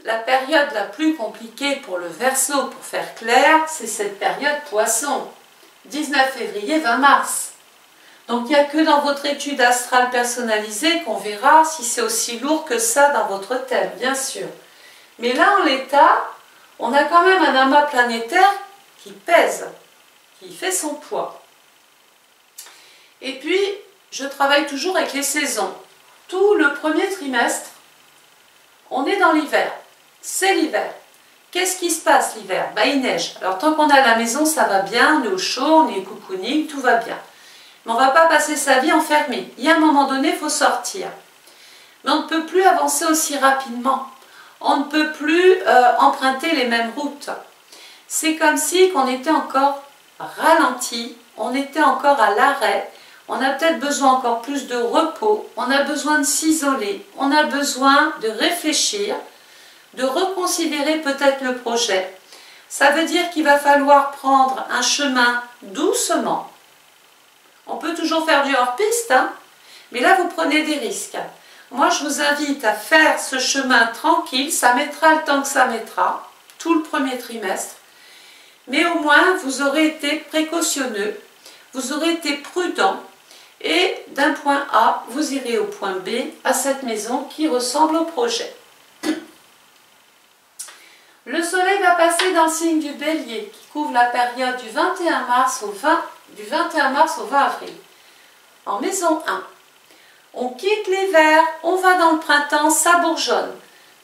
Speaker 1: la période la plus compliquée pour le Verseau, pour faire clair, c'est cette période Poisson, 19 février, 20 mars. Donc il n'y a que dans votre étude astrale personnalisée qu'on verra si c'est aussi lourd que ça dans votre thème, bien sûr. Mais là, en l'état, on a quand même un amas planétaire qui pèse, qui fait son poids. Et puis, je travaille toujours avec les saisons. Tout le premier trimestre, on est dans l'hiver. C'est l'hiver. Qu'est-ce qui se passe l'hiver? Ben, il neige. Alors tant qu'on est à la maison, ça va bien, on est au chaud, on est cocooning, tout va bien. Mais on ne va pas passer sa vie enfermé. Il y a un moment donné, il faut sortir. Mais on ne peut plus avancer aussi rapidement. On ne peut plus emprunter les mêmes routes. C'est comme si on était encore ralenti, on était encore à l'arrêt, on a peut-être besoin encore plus de repos, on a besoin de s'isoler, on a besoin de réfléchir, de reconsidérer peut-être le projet. Ça veut dire qu'il va falloir prendre un chemin doucement. On peut toujours faire du hors-piste, hein, mais là vous prenez des risques. Moi je vous invite à faire ce chemin tranquille, ça mettra le temps que ça mettra, tout le premier trimestre, mais au moins vous aurez été précautionneux, vous aurez été prudent, Et d'un point A, vous irez au point B, à cette maison qui ressemble au projet. Le soleil va passer dans le signe du Bélier, qui couvre la période du 21 mars au 20 avril. En maison 1. On quitte l'hiver, on va dans le printemps, ça bourgeonne.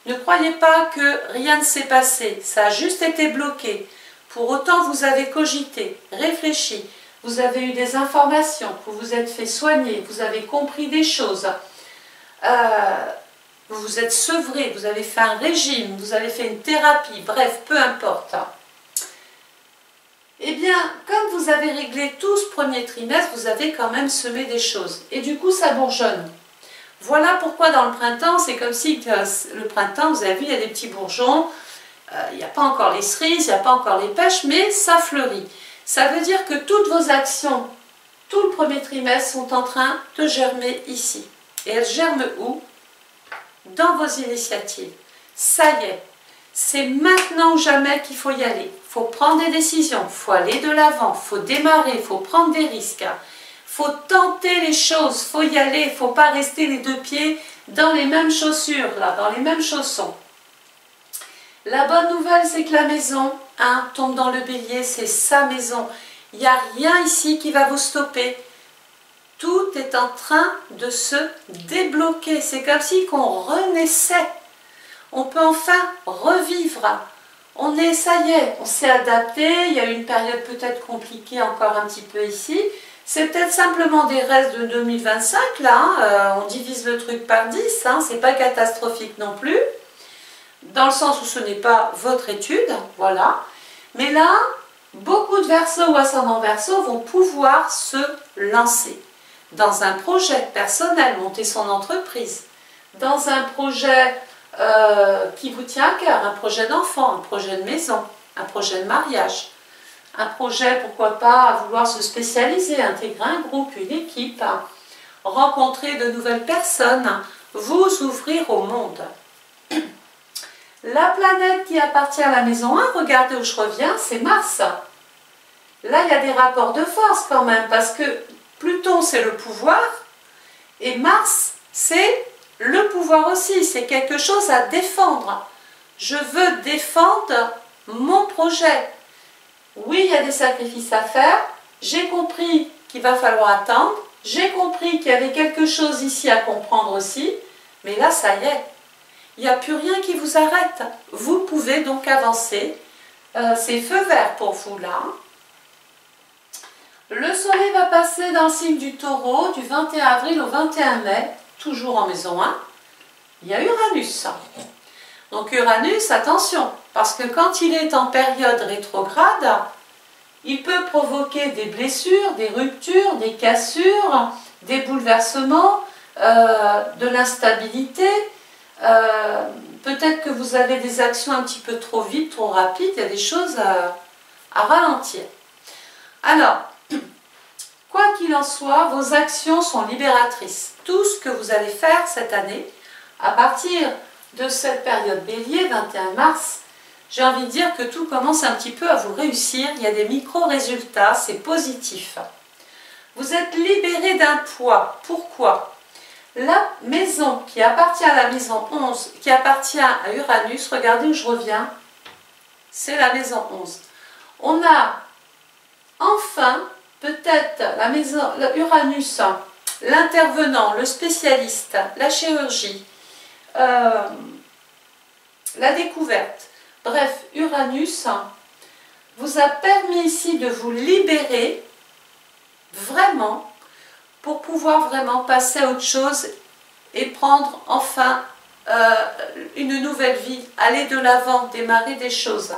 Speaker 1: Ne croyez pas que rien ne s'est passé, ça a juste été bloqué. Pour autant, vous avez cogité, réfléchi, vous avez eu des informations, vous vous êtes fait soigner, vous avez compris des choses. Vous vous êtes sevré, vous avez fait un régime, vous avez fait une thérapie, bref, peu importe. Eh bien, comme vous avez réglé tout ce premier trimestre, vous avez quand même semé des choses. Et du coup, ça bourgeonne. Voilà pourquoi dans le printemps, c'est comme si le printemps, vous avez vu, il y a des petits bourgeons. Il n'y a pas encore les cerises, il n'y a pas encore les pêches, mais ça fleurit. Ça veut dire que toutes vos actions, tout le premier trimestre, sont en train de germer ici. Et elles germent où? Dans vos initiatives. Ça y est, c'est maintenant ou jamais qu'il faut y aller. Il faut prendre des décisions, il faut aller de l'avant, il faut démarrer, il faut prendre des risques. Il faut tenter les choses, il faut y aller, il ne faut pas rester les deux pieds dans les mêmes chaussures, là, dans les mêmes chaussons. La bonne nouvelle, c'est que la maison 1 tombe dans le Bélier, c'est sa maison. Il n'y a rien ici qui va vous stopper. Tout est en train de se débloquer. C'est comme si qu'on renaissait. On peut enfin revivre. Ça y est, on s'est adapté. Il y a eu une période peut-être compliquée encore un petit peu ici. C'est peut-être simplement des restes de 2025, là. On divise le truc par 10, c'est pas catastrophique non plus. Dans le sens où ce n'est pas votre étude, voilà. Mais là, beaucoup de Verseaux ou ascendants Verseaux vont pouvoir se lancer dans un projet personnel, monter son entreprise, dans un projet qui vous tient à cœur, un projet d'enfant, un projet de maison, un projet de mariage, un projet, pourquoi pas, à vouloir se spécialiser, intégrer un groupe, une équipe, rencontrer de nouvelles personnes, vous ouvrir au monde. La planète qui appartient à la maison 1, regardez où je reviens, c'est Mars. Là, il y a des rapports de force quand même, parce que Pluton, c'est le pouvoir, et Mars, c'est le pouvoir aussi, c'est quelque chose à défendre. Je veux défendre mon projet. Oui, il y a des sacrifices à faire, j'ai compris qu'il va falloir attendre, j'ai compris qu'il y avait quelque chose ici à comprendre aussi, mais là, ça y est. Il n'y a plus rien qui vous arrête. Vous pouvez donc avancer. C'est feu vert pour vous là. Le soleil va passer dans le signe du Taureau du 21 avril au 21 mai, toujours en maison 1. Il y a Uranus. Donc Uranus, attention, parce que quand il est en période rétrograde, il peut provoquer des blessures, des ruptures, des cassures, des bouleversements, de l'instabilité. Peut-être que vous avez des actions un petit peu trop vite, trop rapides, il y a des choses à ralentir. Alors, quoi qu'il en soit, vos actions sont libératrices. Tout ce que vous allez faire cette année, à partir de cette période Bélier, 21 mars, j'ai envie de dire que tout commence un petit peu à vous réussir, il y a des micro-résultats, c'est positif. Vous êtes libéré d'un poids. Pourquoi ? La maison qui appartient à la maison 11, qui appartient à Uranus, regardez où je reviens, c'est la maison 11. On a enfin peut-être la maison Uranus, l'intervenant, le spécialiste, la chirurgie, la découverte. Bref, Uranus vous a permis ici de vous libérer vraiment pour pouvoir vraiment passer à autre chose et prendre enfin une nouvelle vie, aller de l'avant, démarrer des choses.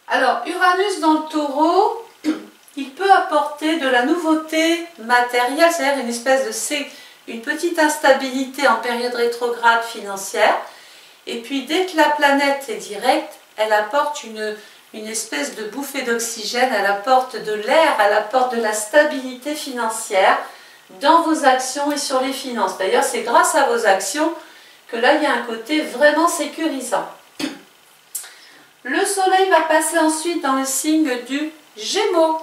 Speaker 1: Alors, Uranus dans le Taureau, il peut apporter de la nouveauté matérielle, c'est-à-dire une espèce de une petite instabilité en période rétrograde financière. Et puis, dès que la planète est directe, elle apporte une espèce de bouffée d'oxygène, elle apporte de l'air, elle apporte de la stabilité financière dans vos actions et sur les finances. D'ailleurs, c'est grâce à vos actions que là, il y a un côté vraiment sécurisant. Le soleil va passer ensuite dans le signe du Gémeaux.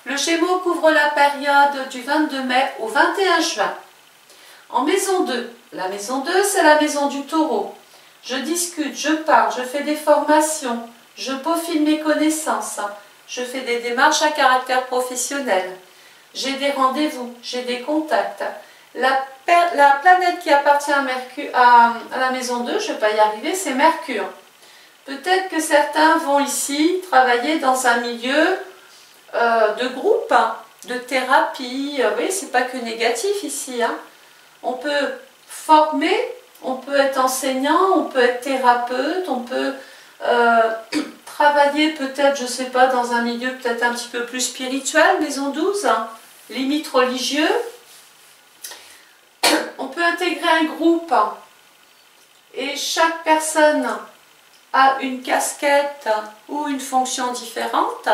Speaker 1: Le Gémeaux couvre la période du 22 mai au 21 juin. En maison 2, la maison 2, c'est la maison du Taureau. Je discute, je parle, je fais des formations, je peaufine mes connaissances, je fais des démarches à caractère professionnel, j'ai des rendez-vous, j'ai des contacts. La planète qui appartient à la maison 2, je ne vais pas y arriver, c'est Mercure. Peut-être que certains vont ici travailler dans un milieu de groupe, de thérapie. Vous voyez, c'est pas que négatif ici. On peut former, on peut être enseignant, on peut être thérapeute, on peut travailler peut-être, je ne sais pas, dans un milieu peut-être un petit peu plus spirituel, maison 12, limite religieux. On peut intégrer un groupe et chaque personne a une casquette ou une fonction différente.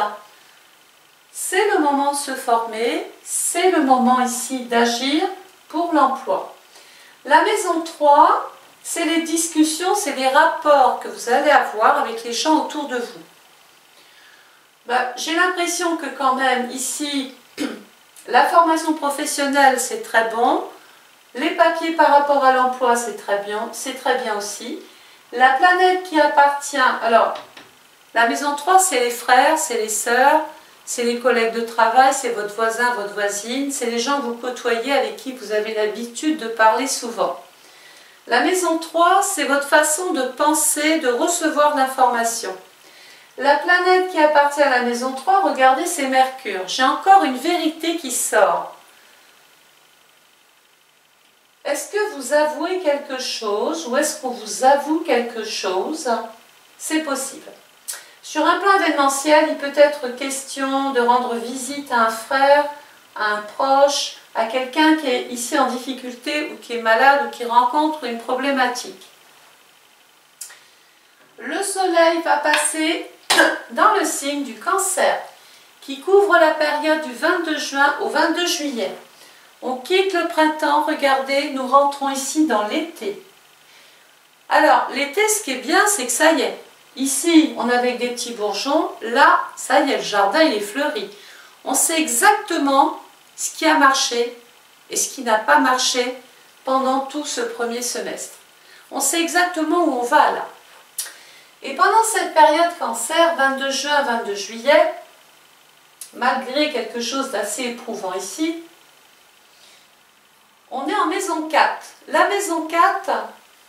Speaker 1: C'est le moment de se former, c'est le moment ici d'agir pour l'emploi. La maison 3, c'est les discussions, c'est les rapports que vous allez avoir avec les gens autour de vous. J'ai l'impression que quand même ici, la formation professionnelle c'est très bon, les papiers par rapport à l'emploi c'est très bien aussi. La planète qui appartient, alors la maison 3 c'est les frères, c'est les sœurs, c'est les collègues de travail, c'est votre voisin, votre voisine, c'est les gens que vous côtoyez avec qui vous avez l'habitude de parler souvent. La maison 3, c'est votre façon de penser, de recevoir l'information. La planète qui appartient à la maison 3, regardez, c'est Mercure. J'ai encore une vérité qui sort. Est-ce que vous avouez quelque chose ou est-ce qu'on vous avoue quelque chose? C'est possible. Sur un plan événementiel, il peut être question de rendre visite à un frère, à un proche, à quelqu'un qui est ici en difficulté ou qui est malade ou qui rencontre une problématique. Le soleil va passer dans le signe du Cancer, qui couvre la période du 22 juin au 22 juillet. On quitte le printemps, regardez, nous rentrons ici dans l'été. Alors, l'été, ce qui est bien, c'est que ça y est. Ici, on avait des petits bourgeons. Là, ça y est, le jardin, il est fleuri. On sait exactement ce qui a marché et ce qui n'a pas marché pendant tout ce premier semestre. On sait exactement où on va là. Et pendant cette période Cancer, 22 juin, 22 juillet, malgré quelque chose d'assez éprouvant ici, on est en maison 4. La maison 4,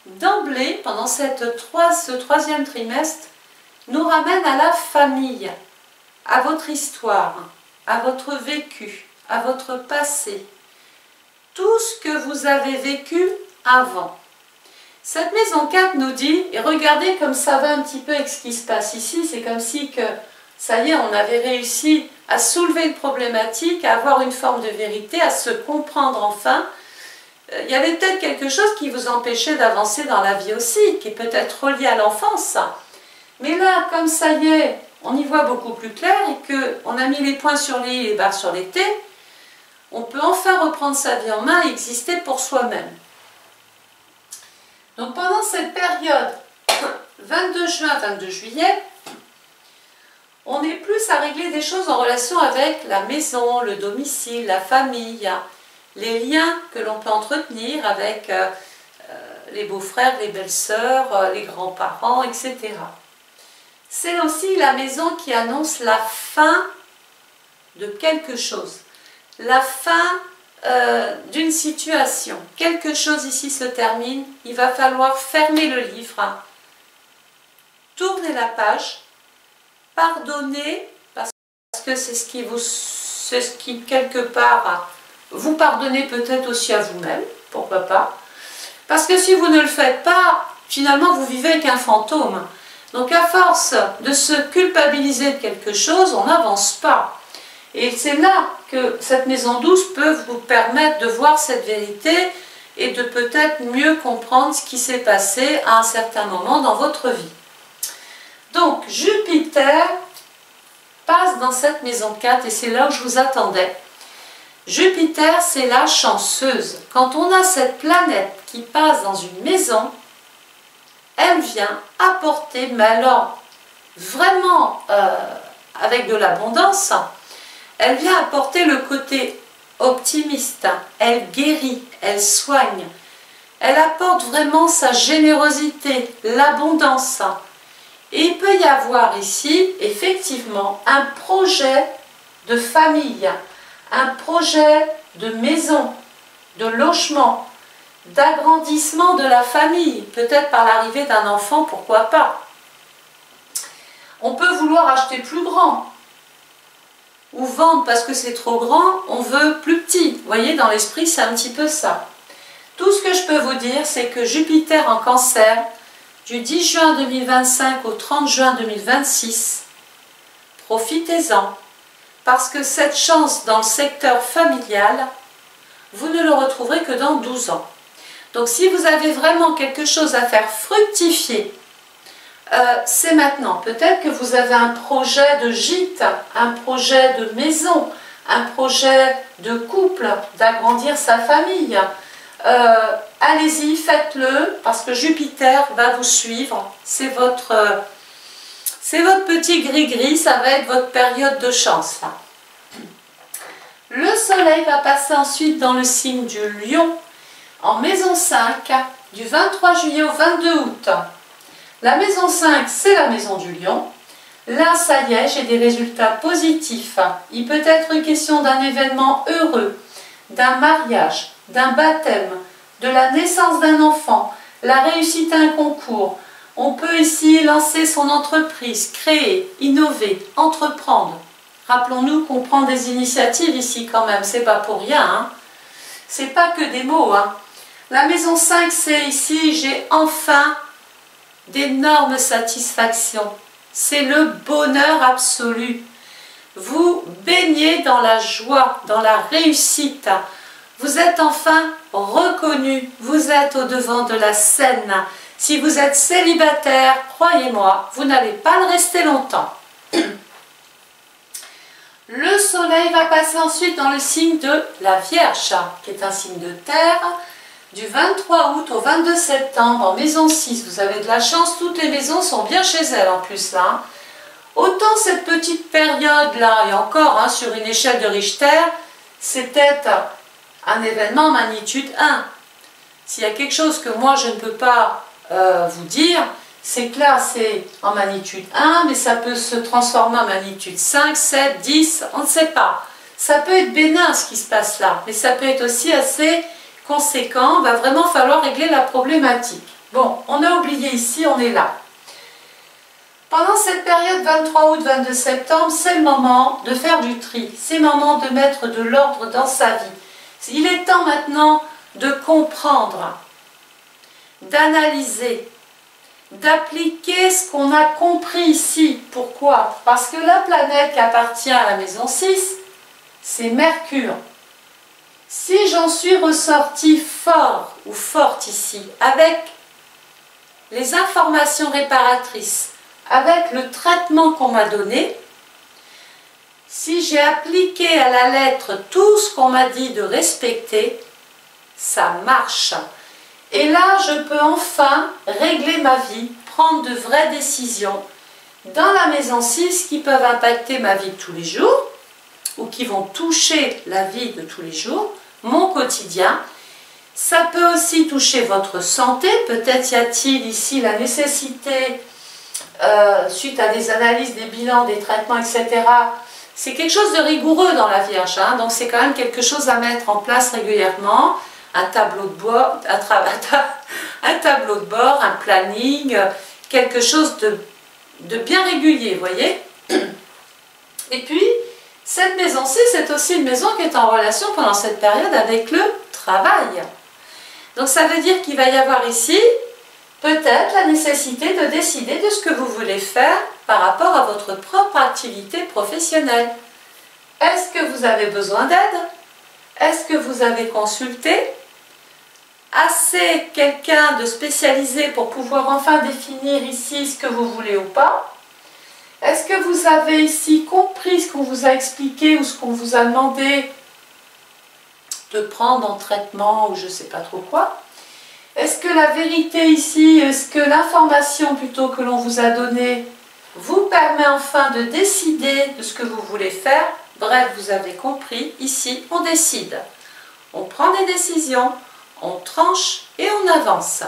Speaker 1: d'emblée, pendant ce troisième trimestre, nous ramène à la famille, à votre histoire, à votre vécu, à votre passé, tout ce que vous avez vécu avant. Cette maison 4 nous dit, et regardez comme ça va un petit peu avec ce qui se passe ici, c'est comme si que, ça y est, on avait réussi à soulever une problématique, à avoir une forme de vérité, à se comprendre enfin. Il y avait peut-être quelque chose qui vous empêchait d'avancer dans la vie aussi, qui est peut-être relié à l'enfance. Mais là, comme ça y est, on y voit beaucoup plus clair et qu'on a mis les points sur les i et les barres sur les t, on peut enfin reprendre sa vie en main et exister pour soi-même. Donc pendant cette période 22 juin, 22 juillet, on est plus à régler des choses en relation avec la maison, le domicile, la famille, les liens que l'on peut entretenir avec les beaux-frères, les belles-sœurs, les grands-parents, etc. C'est aussi la maison qui annonce la fin de quelque chose, la fin d'une situation. Quelque chose ici se termine, il va falloir fermer le livre, tourner la page, pardonner, parce que c'est ce qui quelque part, vous pardonnez peut-être aussi à vous-même, pourquoi pas, parce que si vous ne le faites pas, finalement vous vivez avec un fantôme. Donc à force de se culpabiliser de quelque chose, on n'avance pas. Et c'est là que cette maison 12 peut vous permettre de voir cette vérité et de peut-être mieux comprendre ce qui s'est passé à un certain moment dans votre vie. Donc Jupiter passe dans cette maison 4 et c'est là où je vous attendais. Jupiter, c'est la chanceuse. Quand on a cette planète qui passe dans une maison, elle vient apporter, mais alors vraiment avec de l'abondance, Elle vient apporter le côté optimiste, elle guérit, elle soigne, elle apporte vraiment sa générosité, l'abondance. Et il peut y avoir ici, effectivement, un projet de famille, un projet de maison, de logement, d'agrandissement de la famille, peut-être par l'arrivée d'un enfant, pourquoi pas. On peut vouloir acheter plus grand, ou vendre parce que c'est trop grand, on veut plus petit. Vous voyez, dans l'esprit, c'est un petit peu ça. Tout ce que je peux vous dire, c'est que Jupiter en Cancer, du 10 juin 2025 au 30 juin 2026, profitez-en, parce que cette chance dans le secteur familial, vous ne le retrouverez que dans 12 ans. Donc si vous avez vraiment quelque chose à faire fructifier, c'est maintenant. Peut-être que vous avez un projet de gîte, un projet de maison, un projet de couple, d'agrandir sa famille. Allez-y, faites-le, parce que Jupiter va vous suivre. C'est votre petit gris-gris, ça va être votre période de chance, là. Le soleil va passer ensuite dans le signe du Lion, en maison 5, du 23 juillet au 22 août. La maison 5, c'est la maison du Lion. Là, ça y est, j'ai des résultats positifs. Il peut être question d'un événement heureux, d'un mariage, d'un baptême, de la naissance d'un enfant, la réussite à un concours. On peut ici lancer son entreprise, créer, innover, entreprendre. Rappelons-nous qu'on prend des initiatives ici quand même, c'est pas pour rien, hein. C'est pas que des mots, hein. La maison 5, c'est ici, j'ai enfin d'énormes satisfactions. C'est le bonheur absolu. Vous baignez dans la joie, dans la réussite. Vous êtes enfin reconnu. Vous êtes au devant de la scène. Si vous êtes célibataire, croyez-moi, vous n'allez pas le rester longtemps. Le soleil va passer ensuite dans le signe de la Vierge, qui est un signe de terre. Du 23 août au 22 septembre, en maison 6, vous avez de la chance, toutes les maisons sont bien chez elles en plus là. Autant cette petite période-là, et encore hein, sur une échelle de Richter, c'est peut-être un événement magnitude 1. S'il y a quelque chose que moi je ne peux pas vous dire, c'est que là c'est en magnitude 1, mais ça peut se transformer en magnitude 5, 7, 10, on ne sait pas. Ça peut être bénin ce qui se passe là, mais ça peut être aussi assez conséquent, va vraiment falloir régler la problématique. Bon, on a oublié ici, on est là. Pendant cette période 23 août, 22 septembre, c'est le moment de faire du tri. C'est le moment de mettre de l'ordre dans sa vie. Il est temps maintenant de comprendre, d'analyser, d'appliquer ce qu'on a compris ici. Pourquoi? Parce que la planète qui appartient à la maison 6, c'est Mercure. Si j'en suis ressorti fort ou forte ici, avec les informations réparatrices, avec le traitement qu'on m'a donné, si j'ai appliqué à la lettre tout ce qu'on m'a dit de respecter, ça marche. Et là, je peux enfin régler ma vie, prendre de vraies décisions dans la maison 6 qui peuvent impacter ma vie de tous les jours, ou qui vont toucher la vie de tous les jours, mon quotidien. Ça peut aussi toucher votre santé. Peut-être y a-t-il ici la nécessité, suite à des analyses, des bilans, des traitements, etc. C'est quelque chose de rigoureux dans la Vierge, hein, donc c'est quand même quelque chose à mettre en place régulièrement. Un tableau de bord, un planning, quelque chose de bien régulier, vous voyez. Et puis, cette maison-ci, c'est aussi une maison qui est en relation pendant cette période avec le travail. Donc ça veut dire qu'il va y avoir ici peut-être la nécessité de décider de ce que vous voulez faire par rapport à votre propre activité professionnelle. Est-ce que vous avez besoin d'aide? Est-ce que vous avez consulté assez quelqu'un de spécialisé pour pouvoir enfin définir ici ce que vous voulez ou pas? Est-ce que vous avez ici compris ce qu'on vous a expliqué ou ce qu'on vous a demandé de prendre en traitement ou je ne sais pas trop quoi? Est-ce que la vérité ici, est-ce que l'information plutôt que l'on vous a donnée vous permet enfin de décider de ce que vous voulez faire Bref, vous avez compris, ici on décide. On prend des décisions, on tranche et on avance.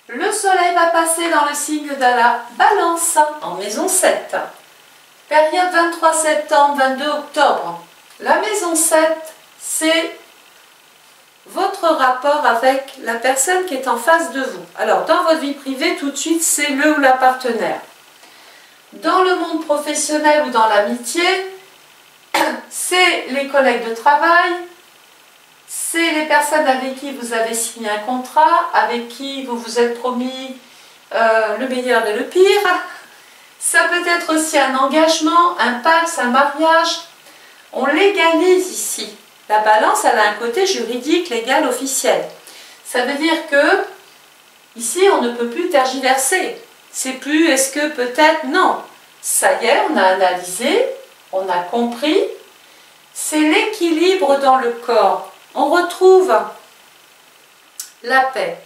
Speaker 1: Le soleil va passer dans le signe de la Balance, en maison 7. Période 23 septembre, 22 octobre. La maison 7, c'est votre rapport avec la personne qui est en face de vous. Alors, dans votre vie privée, tout de suite, c'est le ou la partenaire. Dans le monde professionnel ou dans l'amitié, c'est les collègues de travail, c'est les personnes avec qui vous avez signé un contrat, avec qui vous vous êtes promis le meilleur et le pire. Ça peut être aussi un engagement, un pacte, un mariage. On légalise ici. La Balance, elle a un côté juridique, légal, officiel. Ça veut dire que ici, on ne peut plus tergiverser. C'est plus est-ce que peut-être, non. Ça y est, on a analysé, on a compris. C'est l'équilibre dans le corps. On retrouve la paix,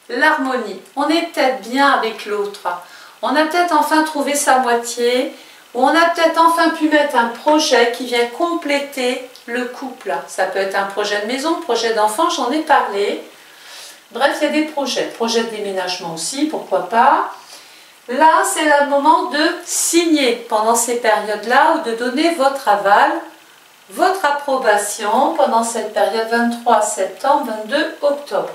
Speaker 1: l'harmonie. On est peut-être bien avec l'autre. On a peut-être enfin trouvé sa moitié. Ou on a peut-être enfin pu mettre un projet qui vient compléter le couple. Ça peut être un projet de maison, projet d'enfant, j'en ai parlé. Bref, il y a des projets. Projet de déménagement aussi, pourquoi pas. Là, c'est le moment de signer pendant ces périodes-là ou de donner votre aval, votre approbation pendant cette période 23 septembre, 22 octobre.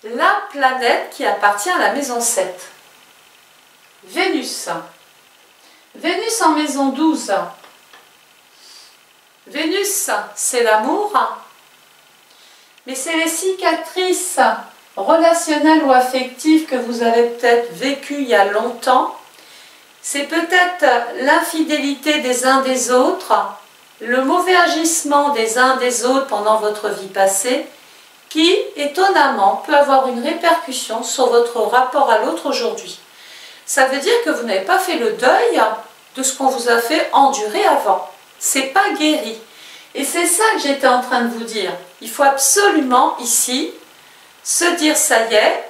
Speaker 1: La planète qui appartient à la maison 7. Vénus. Vénus en maison 12. Vénus, c'est l'amour, mais c'est les cicatrices relationnelles ou affectives que vous avez peut-être vécues il y a longtemps. C'est peut-être l'infidélité des uns des autres, le mauvais agissement des uns des autres pendant votre vie passée, qui, étonnamment, peut avoir une répercussion sur votre rapport à l'autre aujourd'hui. Ça veut dire que vous n'avez pas fait le deuil de ce qu'on vous a fait endurer avant. C'est pas guéri. Et c'est ça que j'étais en train de vous dire. Il faut absolument ici se dire ça y est,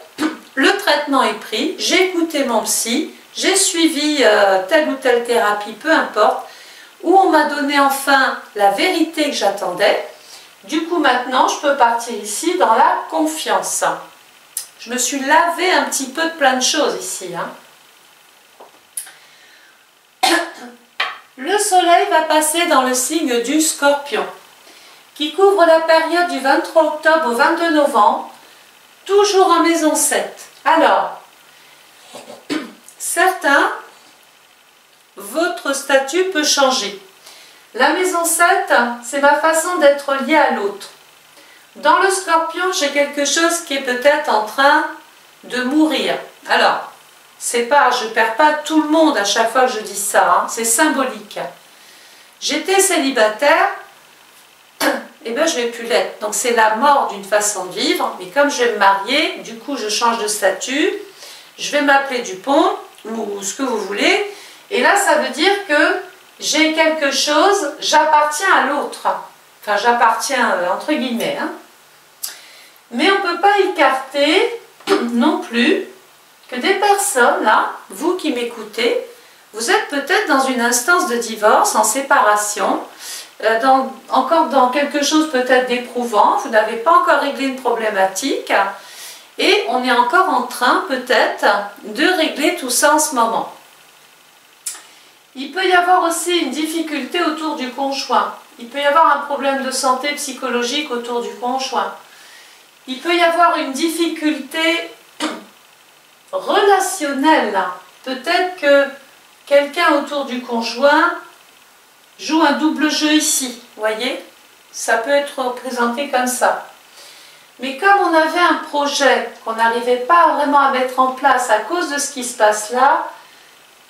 Speaker 1: le traitement est pris, j'ai écouté mon psy, j'ai suivi telle ou telle thérapie, peu importe, où on m'a donné enfin la vérité que j'attendais. Du coup maintenant je peux partir ici dans la confiance. Je me suis lavé un petit peu de plein de choses ici. Le soleil va passer dans le signe du Scorpion, qui couvre la période du 23 octobre au 22 novembre, toujours en maison 7. Alors, certains, votre statut peut changer. La maison 7, c'est ma façon d'être liée à l'autre. Dans le Scorpion, j'ai quelque chose qui est peut-être en train de mourir. Alors, c'est pas, je perds pas tout le monde à chaque fois que je dis ça, c'est symbolique. J'étais célibataire, et bien je ne vais plus l'être. Donc c'est la mort d'une façon de vivre, mais comme je vais me marier, du coup je change de statut, je vais m'appeler Dupont, ou ce que vous voulez, et là ça veut dire que j'ai quelque chose, j'appartiens à l'autre. Enfin j'appartiens entre guillemets. Mais on ne peut pas écarter non plus que des personnes, là, vous qui m'écoutez, vous êtes peut-être dans une instance de divorce, en séparation, encore dans quelque chose peut-être d'éprouvant, vous n'avez pas encore réglé une problématique, et on est encore en train peut-être de régler tout ça en ce moment. Il peut y avoir aussi une difficulté autour du conjoint, il peut y avoir un problème de santé psychologique autour du conjoint, il peut y avoir une difficulté relationnel. Peut-être que quelqu'un autour du conjoint joue un double jeu ici, vous voyez, ça peut être représenté comme ça. Mais comme on avait un projet qu'on n'arrivait pas vraiment à mettre en place à cause de ce qui se passe là,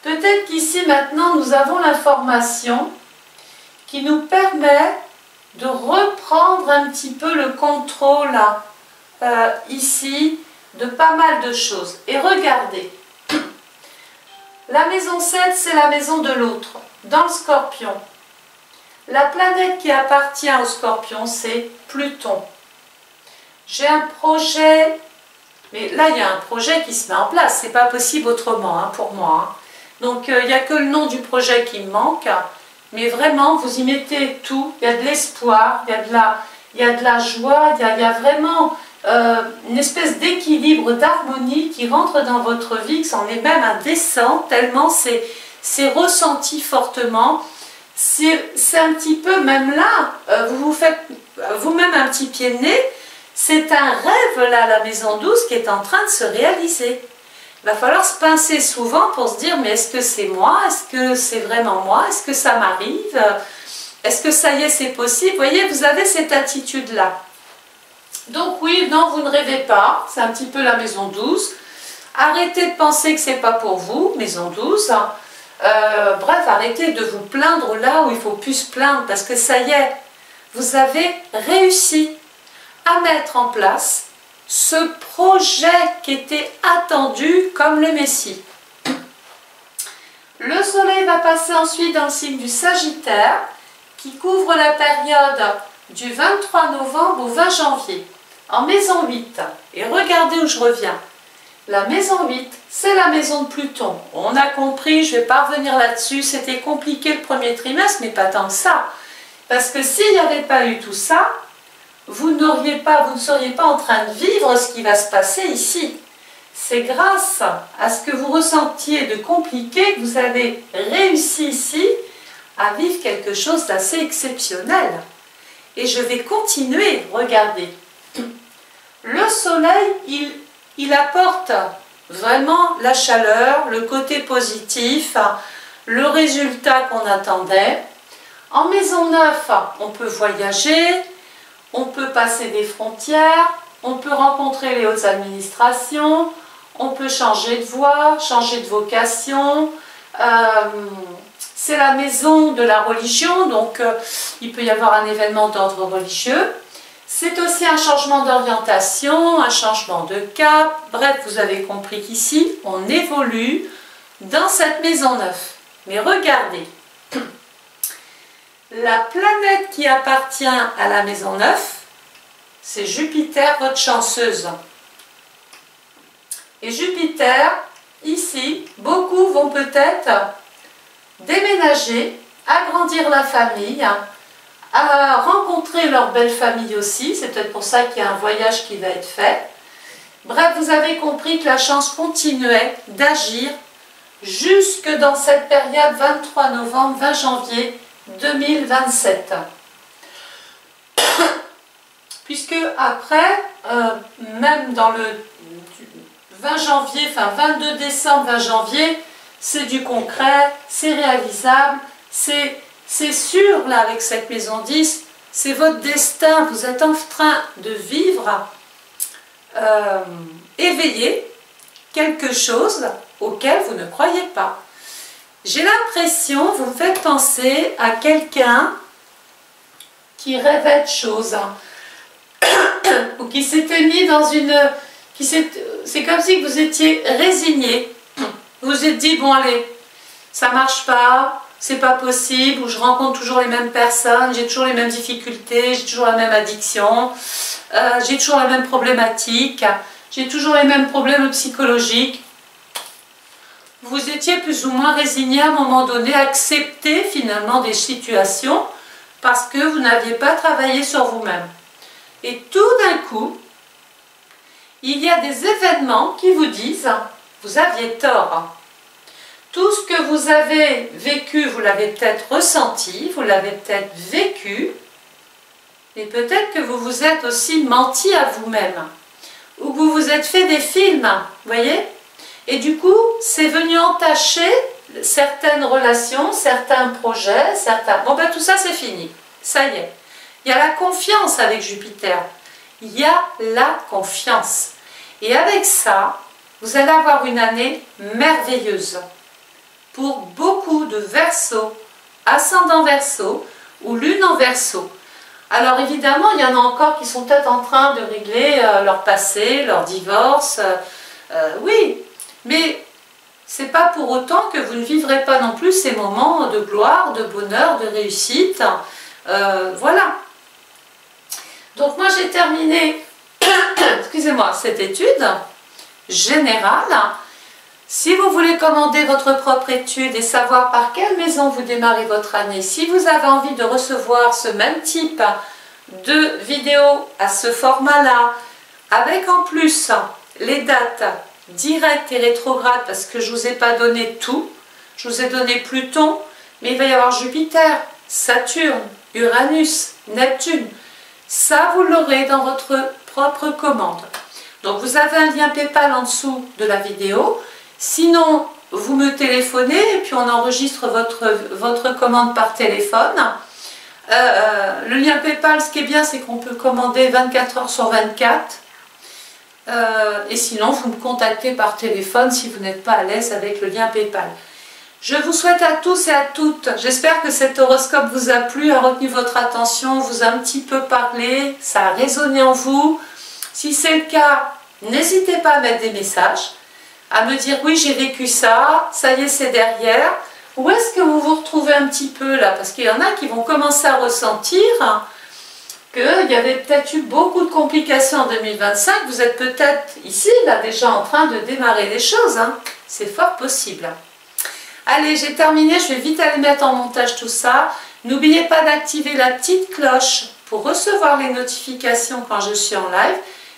Speaker 1: peut-être qu'ici maintenant nous avons l'information qui nous permet de reprendre un petit peu le contrôle ici de pas mal de choses. Et regardez, la maison 7, c'est la maison de l'autre. Dans le Scorpion, la planète qui appartient au Scorpion, c'est Pluton. J'ai un projet, mais là il y a un projet qui se met en place, c'est pas possible autrement pour moi. Donc il n'y a que le nom du projet qui me manque, mais vraiment vous y mettez tout, il y a de l'espoir, il y a de la joie, il y a vraiment une espèce d'équilibre, d'harmonie qui rentre dans votre vie, que c'en est même indécent, tellement c'est ressenti fortement. C'est un petit peu, même là, vous vous faites vous-même un petit pied de nez, c'est un rêve là, la maison 12 qui est en train de se réaliser. Il va falloir se pincer souvent pour se dire, mais est-ce que c'est moi? Est-ce que c'est vraiment moi? Est-ce que ça m'arrive? Est-ce que ça y est, c'est possible? Vous voyez, vous avez cette attitude-là. Donc oui, non, vous ne rêvez pas, c'est un petit peu la maison 12. Arrêtez de penser que c'est pas pour vous, maison 12. Bref, arrêtez de vous plaindre là où il ne faut plus se plaindre, parce que ça y est, vous avez réussi à mettre en place ce projet qui était attendu comme le Messie. Le soleil va passer ensuite dans le signe du Sagittaire, qui couvre la période du 23 novembre au 20 janvier, en maison 8. Et regardez où je reviens. La maison 8, c'est la maison de Pluton. On a compris, je ne vais pas revenir là-dessus, c'était compliqué le premier trimestre, mais pas tant que ça. Parce que s'il n'y avait pas eu tout ça, vous ne seriez pas en train de vivre ce qui va se passer ici. C'est grâce à ce que vous ressentiez de compliqué que vous avez réussi ici à vivre quelque chose d'assez exceptionnel. Et je vais continuer, regardez. Le soleil, il apporte vraiment la chaleur, le côté positif, le résultat qu'on attendait. En maison 9, on peut voyager, on peut passer des frontières, on peut rencontrer les hautes administrations, on peut changer de voie, changer de vocation. C'est la maison de la religion, donc il peut y avoir un événement d'ordre religieux. C'est aussi un changement d'orientation, un changement de cap. Bref, vous avez compris qu'ici, on évolue dans cette maison 9. Mais regardez, la planète qui appartient à la maison 9, c'est Jupiter, votre chanceuse. Et Jupiter, ici, beaucoup vont peut-être déménager, agrandir la famille, à rencontrer leur belle famille aussi. C'est peut-être pour ça qu'il y a un voyage qui va être fait. Bref, vous avez compris que la chance continuait d'agir jusque dans cette période 23 novembre, 20 janvier 2027. Puisque après, même dans le 20 janvier, enfin 22 décembre, 20 janvier, c'est du concret, c'est réalisable, c'est sûr là avec cette maison 10, c'est votre destin, vous êtes en train de vivre, éveiller quelque chose auquel vous ne croyez pas. J'ai l'impression, vous me faites penser à quelqu'un qui rêvait de choses, ou qui s'était mis dans une... C'est comme si vous étiez résigné. Vous vous êtes dit, bon allez, ça marche pas, c'est pas possible, ou je rencontre toujours les mêmes personnes, j'ai toujours les mêmes difficultés, j'ai toujours la même addiction, j'ai toujours la même problématique, j'ai toujours les mêmes problèmes psychologiques. Vous étiez plus ou moins résigné à un moment donné, accepter finalement des situations parce que vous n'aviez pas travaillé sur vous-même. Et tout d'un coup, il y a des événements qui vous disent « vous aviez tort ». Tout ce que vous avez vécu, vous l'avez peut-être ressenti, vous l'avez peut-être vécu, mais peut-être que vous vous êtes aussi menti à vous-même, ou que vous vous êtes fait des films, vous voyez? Et du coup, c'est venu entacher certaines relations, certains projets, certains... Bon ben tout ça c'est fini, ça y est. Il y a la confiance avec Jupiter, il y a la confiance. Et avec ça, vous allez avoir une année merveilleuse. Pour beaucoup de Verseaux, ascendant Verseau ou lune en Verseau. Alors évidemment, il y en a encore qui sont peut-être en train de régler leur passé, leur divorce, oui, mais c'est pas pour autant que vous ne vivrez pas non plus ces moments de gloire, de bonheur, de réussite, voilà. Donc moi j'ai terminé, excusez-moi, cette étude générale. Si vous voulez commander votre propre étude et savoir par quelle maison vous démarrez votre année, si vous avez envie de recevoir ce même type de vidéos à ce format-là, avec en plus les dates directes et rétrogrades, parce que je ne vous ai pas donné tout, je vous ai donné Pluton, mais il va y avoir Jupiter, Saturne, Uranus, Neptune. Ça, vous l'aurez dans votre propre commande. Donc, vous avez un lien PayPal en dessous de la vidéo. Sinon, vous me téléphonez et puis on enregistre votre commande par téléphone. Le lien PayPal, ce qui est bien, c'est qu'on peut commander 24 heures sur 24. Et sinon, vous me contactez par téléphone si vous n'êtes pas à l'aise avec le lien PayPal. Je vous souhaite à tous et à toutes, j'espère que cet horoscope vous a plu, a retenu votre attention, vous a un petit peu parlé, ça a résonné en vous. Si c'est le cas, n'hésitez pas à mettre des messages, à me dire oui j'ai vécu ça, ça y est c'est derrière. Où est-ce que vous vous retrouvez un petit peu là? Parce qu'il y en a qui vont commencer à ressentir qu'il y avait peut-être eu beaucoup de complications en 2025. Vous êtes peut-être ici là déjà en train de démarrer les choses, hein. C'est fort possible. Allez, j'ai terminé, je vais vite aller mettre en montage tout ça. N'oubliez pas d'activer la petite cloche pour recevoir les notifications quand je suis en live.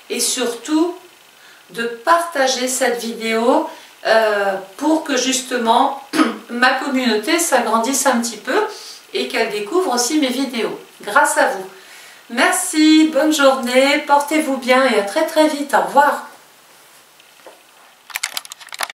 Speaker 1: Et surtout, de partager cette vidéo pour que justement ma communauté s'agrandisse un petit peu et qu'elle découvre aussi mes vidéos. Grâce à vous. Merci, bonne journée, portez-vous bien et à très très vite. Au revoir.